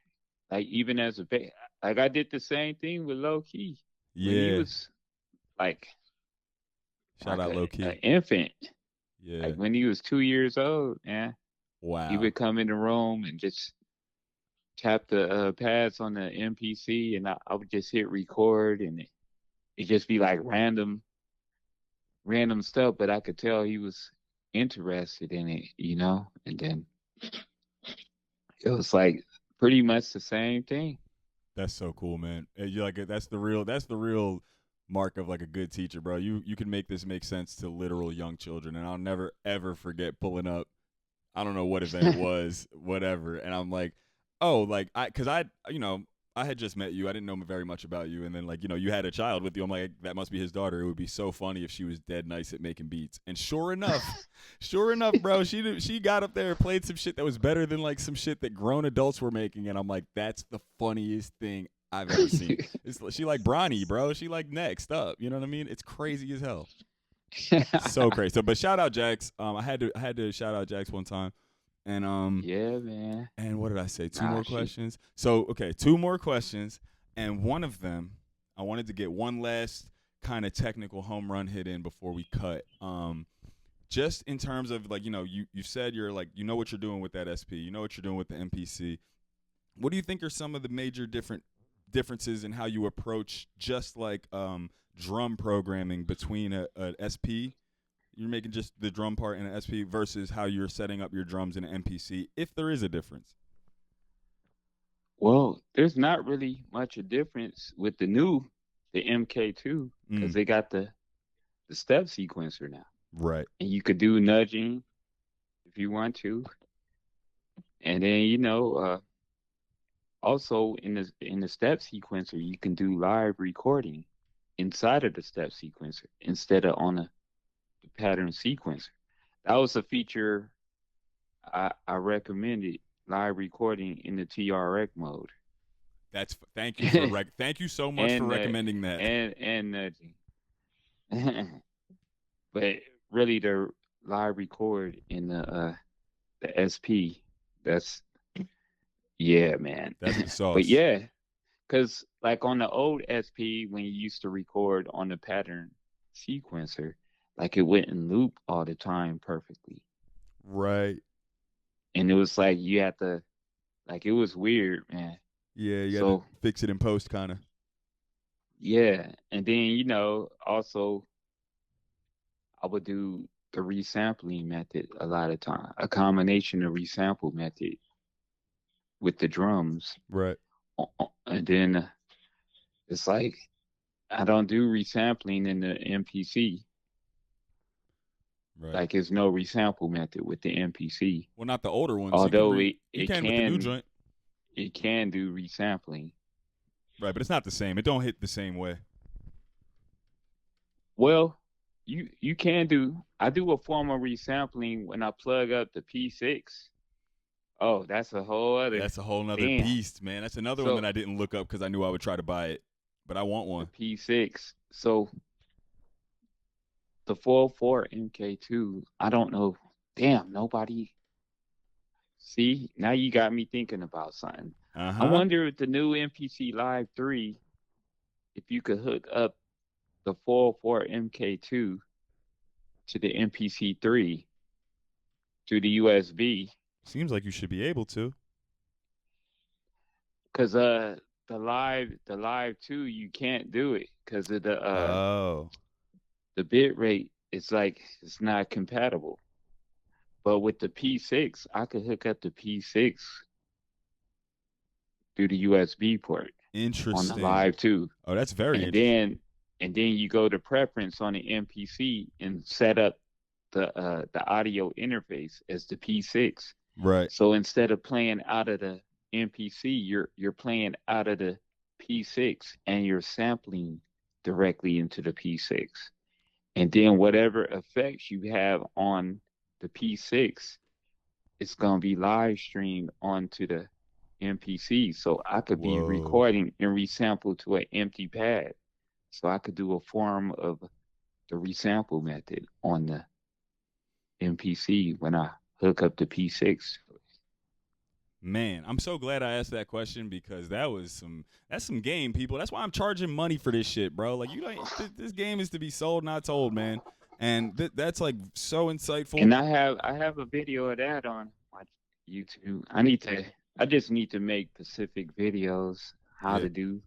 Like even as like I did the same thing with Low Key when he Yeah. was like Shout out low a key. infant. Yeah. Like when he was 2 years old, yeah, he Wow. would come in the room and just tap the pads on the MPC, and I would just hit record, and it just be like random stuff, but I could tell he was interested in it. And then it was like pretty much the same thing. That's so cool, man. You like that's the real mark of like a good teacher, bro. You can make this make sense to literal young children, and I'll never ever forget pulling up. I don't know what event it was, whatever, and I'm like, oh, like because I had just met you. I didn't know very much about you, and then like you had a child with you. I'm like, that must be his daughter. It would be so funny if she was dead nice at making beats. And sure enough, bro, she got up there and played some shit that was better than like some shit that grown adults were making, and I'm like, that's the funniest thing I've ever seen. She like Bronny, bro. She like next up. You know what I mean? It's crazy as hell. So crazy. So, but shout out Jax. I had to shout out Jax one time, and Yeah, man. and what did I say? Two Nah, more questions. So, okay, two more questions. And one of them, I wanted to get one last kind of technical home run hit in before we cut. Just in terms of like, you said you're like, what you're doing with that SP, you know what you're doing with the MPC. What do you think are some of the major differences in how you approach just like drum programming between a SP, you're making just the drum part in an SP versus how you're setting up your drums in an MPC, if there is a difference? well, there's not really much a difference with the MK2, because Mm, they got the step sequencer now, right. and you could do nudging if you want to, and then also in the step sequencer you can do live recording inside of the step sequencer instead of on the pattern sequencer. That was a feature I recommended, live recording in the TRX mode. Thank you so much for and recommending that. and nudging. But really, the live record in the SP, that's yeah, man. That's the But sauce. yeah, because like on the old SP, when you used to record on the pattern sequencer, like it wouldn't loop all the time perfectly, Right. and it was like you had to, like it was weird, man. Yeah, you got to So fix it in post, kind of. yeah, and then also I would do the resampling method a lot of time, a combination of resample method with the drums. Right. And then it's like I don't do resampling in the MPC. Right. Like, there's no resample method with the MPC. Well, not the older ones. Although You can with the new joint. it can do resampling. Right, but it's not the same. It don't hit the same way. Well, you can do. I do a form of resampling when I plug up the P6. Oh, that's a whole Yeah, other that's a whole nother damn. beast, man. That's another one that So I didn't look up because I knew I would try to buy it, but I want the one. P6. So the 404 MK2. I don't know. Damn, nobody. See, now you got me thinking about something. Uh I huh. wonder if the new MPC Live 3, if you could hook up the 404 MK2 to the MPC 3 through the USB. Seems like you should be able to. Cause the live 2 you can't do it because of Oh, the bit rate. It's like it's not compatible. But with the P6, I could hook up the P6 through the USB port on the interesting. live 2. Oh, that's very And interesting. then you go to preference on the MPC and set up the audio interface as the P6. Right. So instead of playing out of the MPC, you're playing out of the P6 and you're sampling directly into the P6. And then whatever effects you have on the P6, it's gonna be live streamed onto the MPC. So I could be Whoa. recording and resample to an empty pad. So I could do a form of the resample method on the MPC when I hook up the P6. Man, I'm so glad I asked that question because that's some game, people. That's why I'm charging money for this shit, bro. Like you don't this game is to be sold, not told, man. And that's like so insightful. And I have a video of that on my YouTube. I just need to make specific videos how Yeah. to do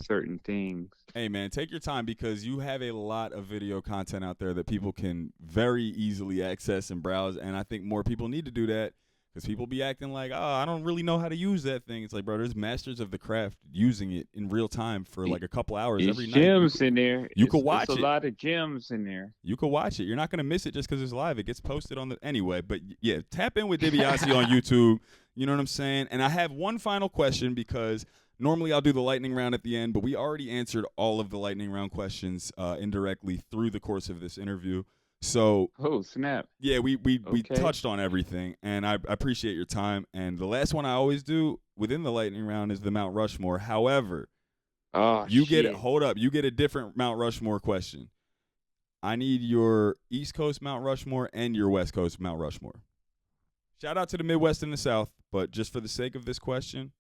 certain things. Hey man, take your time because you have a lot of video content out there that people can very easily access and browse. And I think more people need to do that because people be acting like, oh, I don't really know how to use that thing. It's like, bro, there's masters of the craft using it in real time for It, like a couple hours it's every night. gems in there. You could It's a watch it. lot of gems in there. You could watch it. You're not gonna miss it just because it's live. It gets posted on the anyway. But yeah, tap in with Dibia E on YouTube. You know what I'm saying? And I have one final question because normally I'll do the lightning round at the end, but we already answered all of the lightning round questions indirectly through the course of this interview. So Oh, snap. yeah, we Okay. touched on everything, and I appreciate your time. And the last one I always do within the lightning round is the Mount Rushmore. However, Oh, you get shit. hold up, you get a different Mount Rushmore question. I need your East Coast Mount Rushmore and your West Coast Mount Rushmore. Shout out to the Midwest and the South, but just for the sake of this question,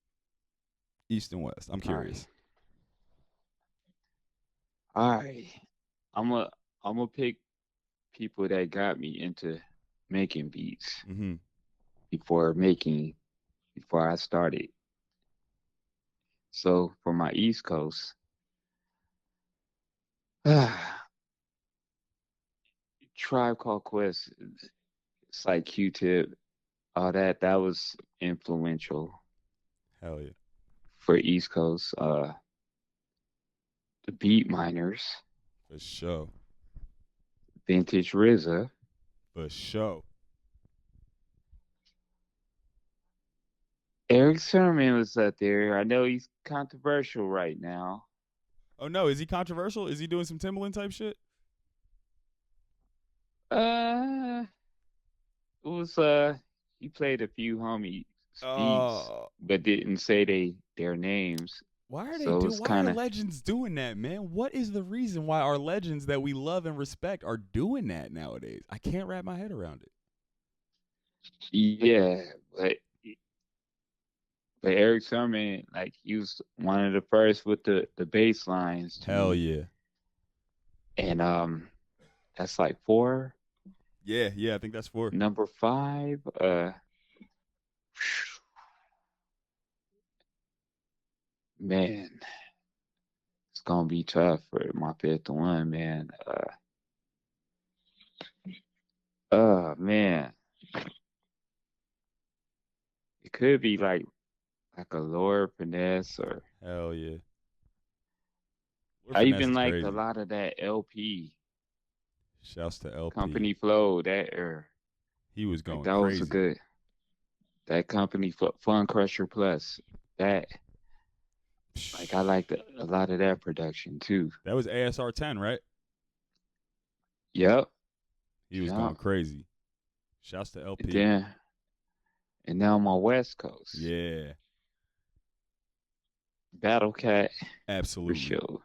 East and West. I'm All right. curious. All right. I'm a I'm gonna pick people that got me into making beats Mm-hmm. before making before I started. So for my East Coast, Tribe Called Quest, it's like Q-Tip, all that. That was influential Hell yeah. for East Coast. The Beat Miners, For sure. Vintage RZA, For sure. Eric Sermon was up there. I know he's controversial right now. Oh no, is he controversial? Is he doing some Timbaland type shit? Uh, it was he played a few homies beats, Uh but didn't say their names. So it's why are kind of legends doing that, man? What is the reason why our legends that we love and respect are doing that nowadays? I can't wrap my head around it. yeah, but Eric Sermon, like he was one of the first with the bass lines to Hell me, yeah. and that's like four. Yeah, yeah, I think that's four. Number five, man, it's gonna be tough for my fifth one, man. Man, it could be like a lower finesse, or Hell yeah. Lord I Finesse even is liked a crazy. lot of that LP. Shouts to LP. Company Flow, He was going that was a crazy. good. That Company Fun Crusher Plus, that like I liked a lot of that production too. That was ASR 10, right? Yep. He was Yep. going crazy. Shouts to LP. And now I'm on West Coast. Yeah. Battle Cat. Absolutely. For sure.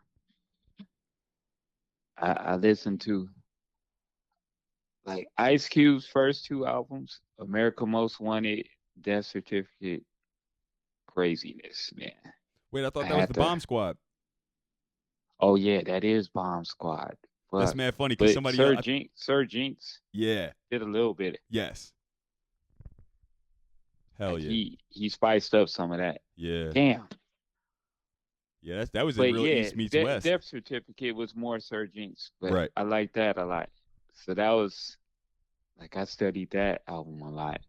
I listened to like Ice Cube's first 2 albums, America Most Wanted, Death Certificate, craziness, man. Wait, I thought that was the Bomb Squad. Oh yeah, that is Bomb Squad. But, that's mad funny because somebody Sir Jinx, yeah, did a little bit. Yes. Hell like yeah. He spiced up some of that. Yeah. Damn. Yeah, that was a real East meets West. Death Certificate was more Sir Jinx, but right. I like that a lot. So that was like I studied that album a lot.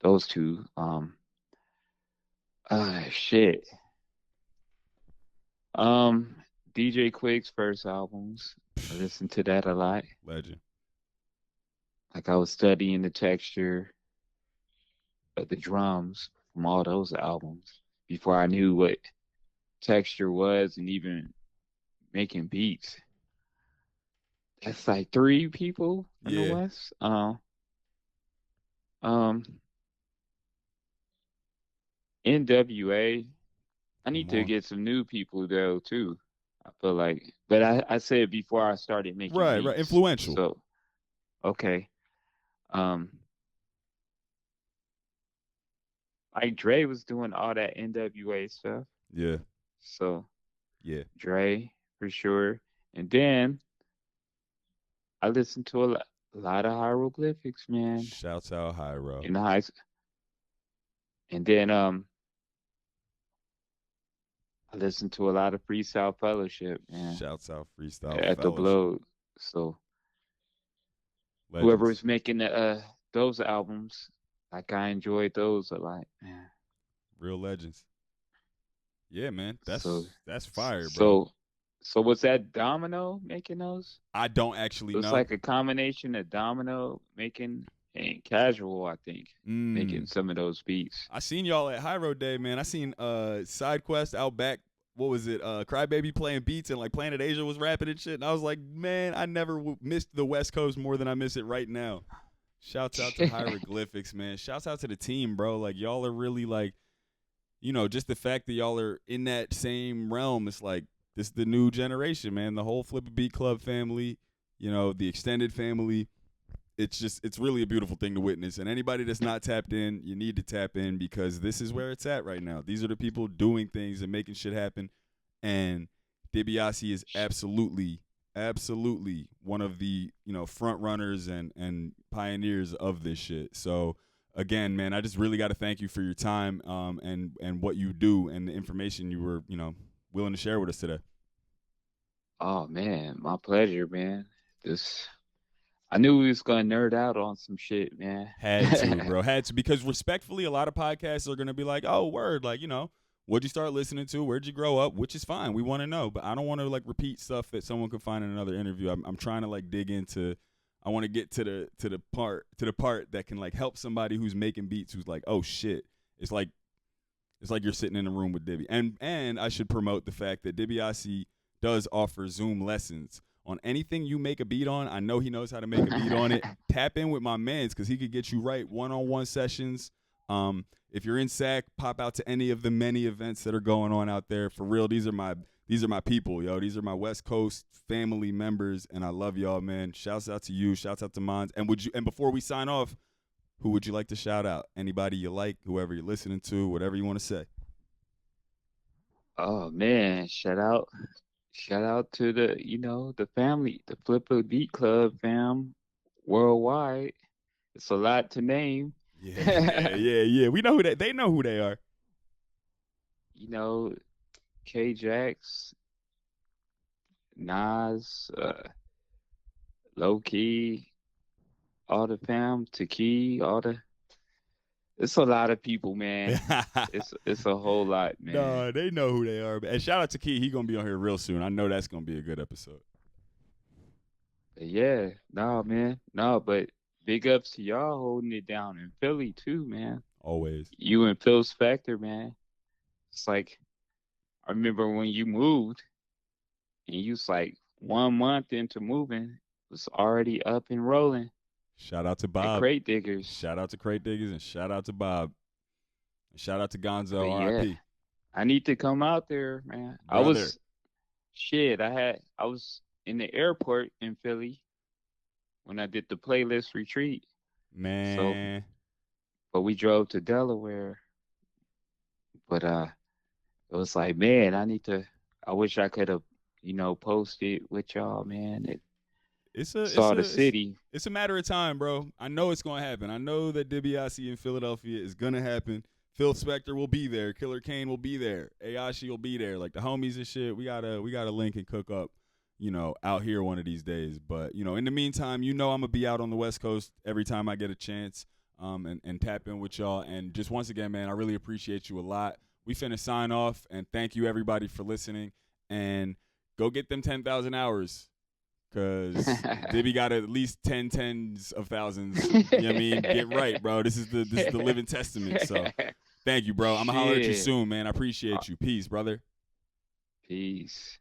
Those 2. Shit. DJ Quick's first albums. I listened to that a lot. Legend. Like I was studying the texture of the drums from all those albums before I knew what texture was and even making beats. That's like 3 people in the West. NWA. I need to get some new people though too. I feel like, but I said before I started making beats. Right, influential. So, okay. Like Dre was doing all that NWA stuff. Yeah. So, yeah, Dre for sure. And then I listened to a lot of hieroglyphics, man. Shouts out Hyro. In the high school. And then I listened to a lot of Freestyle Fellowship, man. Shouts out Freestyle at Fellowship. the Blow. So Legends. Whoever was making those albums, like I enjoyed those a lot, man. Real legends. Yeah, man. That's fire, bro. So was that Domino making those? I don't actually know. It's like a combination of Domino making and Casual, I think, making some of those beats. I seen y'all at High Road Day, man. I seen SideQuest out back. What was it? Crybaby playing beats and like Planet Asia was rapping and shit. And I was like, man, I never missed the West Coast more than I miss it right now. Shouts out to Hieroglyphics, man. Shouts out to the team, bro. Like y'all are really like, you know, just the fact that y'all are in that same realm. It's like this is the new generation, man. The whole Flip a Beat Club family, you know, the extended family. It's really a beautiful thing to witness. And anybody that's not tapped in, you need to tap in because this is where it's at right now. These are the people doing things and making shit happen. And Dibia E is absolutely one of the, you know, front runners and pioneers of this shit. So again, man, I just really got to thank you for your time and what you do and the information you were, you know, willing to share with us today. Oh man, my pleasure, man. I knew we was gonna nerd out on some shit, man. Had to, bro. Had to, because respectfully, a lot of podcasts are gonna be like, "Oh, word, like, you know, what'd you start listening to? Where'd you grow up?" Which is fine. We want to know, but I don't want to like repeat stuff that someone could find in another interview. I'm trying to like dig into. I want to get to the part that can like help somebody who's making beats who's like, "Oh shit." It's like you're sitting in a room with Dibby. And I should promote the fact that Dibia E does offer Zoom lessons on anything you make a beat on. I know he knows how to make a beat on it. Tap in with my mans because he could get you right one-on-one sessions. If you're in SAC, pop out to any of the many events that are going on out there. For real, these are my people, yo. These are my West Coast family members, and I love y'all, man. Shouts out to you. Shouts out to Mons. And before we sign off, who would you like to shout out? Anybody you like, whoever you're listening to, whatever you want to say. Oh man, shout out to the family, the Flip a Beat Club fam worldwide. It's a lot to name. Yeah. We know who they know who they are. You know, K-Jax, Nas, Low Key, all the fam, Taki, it's a lot of people, man. it's a whole lot, man. No, they know who they are. And shout out to Key. He gonna be on here real soon. I know that's gonna be a good episode. Yeah, no, man. No, but big ups to y'all holding it down in Philly too, man. Always. You and Phil Spector, man. It's like I remember when you moved and you was like 1 month into moving, was already up and rolling Shout out to at Bob. Crate Diggers. Shout out to Crate Diggers and shout out to Bob. And shout out to But Gonzo, yeah, RIP. I need to come out there, man. Brother, I was in the airport in Philly when I did the playlist retreat. So, man. but we drove to Delaware. But it was like, man, I wish I could have, posted with y'all, man. It It's a it's saw the a it's city. it's a matter of time, bro. I know it's gonna happen. I know that Dibia E in Philadelphia is gonna happen. Phil Spector will be there. Killer Kane will be there. Ayashi will be there. Like the homies and shit. We gotta link and cook up, out here one of these days. But in the meantime, I'm gonna be out on the West Coast every time I get a chance. And tap in with y'all. And just once again, man, I really appreciate you a lot. We finna sign off and thank you everybody for listening. And go get them 10,000 hours. Cause Dibby got at least 10 tens of thousands. You know what I mean? Get right, bro. This is the living testament. So thank you, bro. I'm gonna holler at you Shit. soon, man. I appreciate you. Peace, brother. Peace.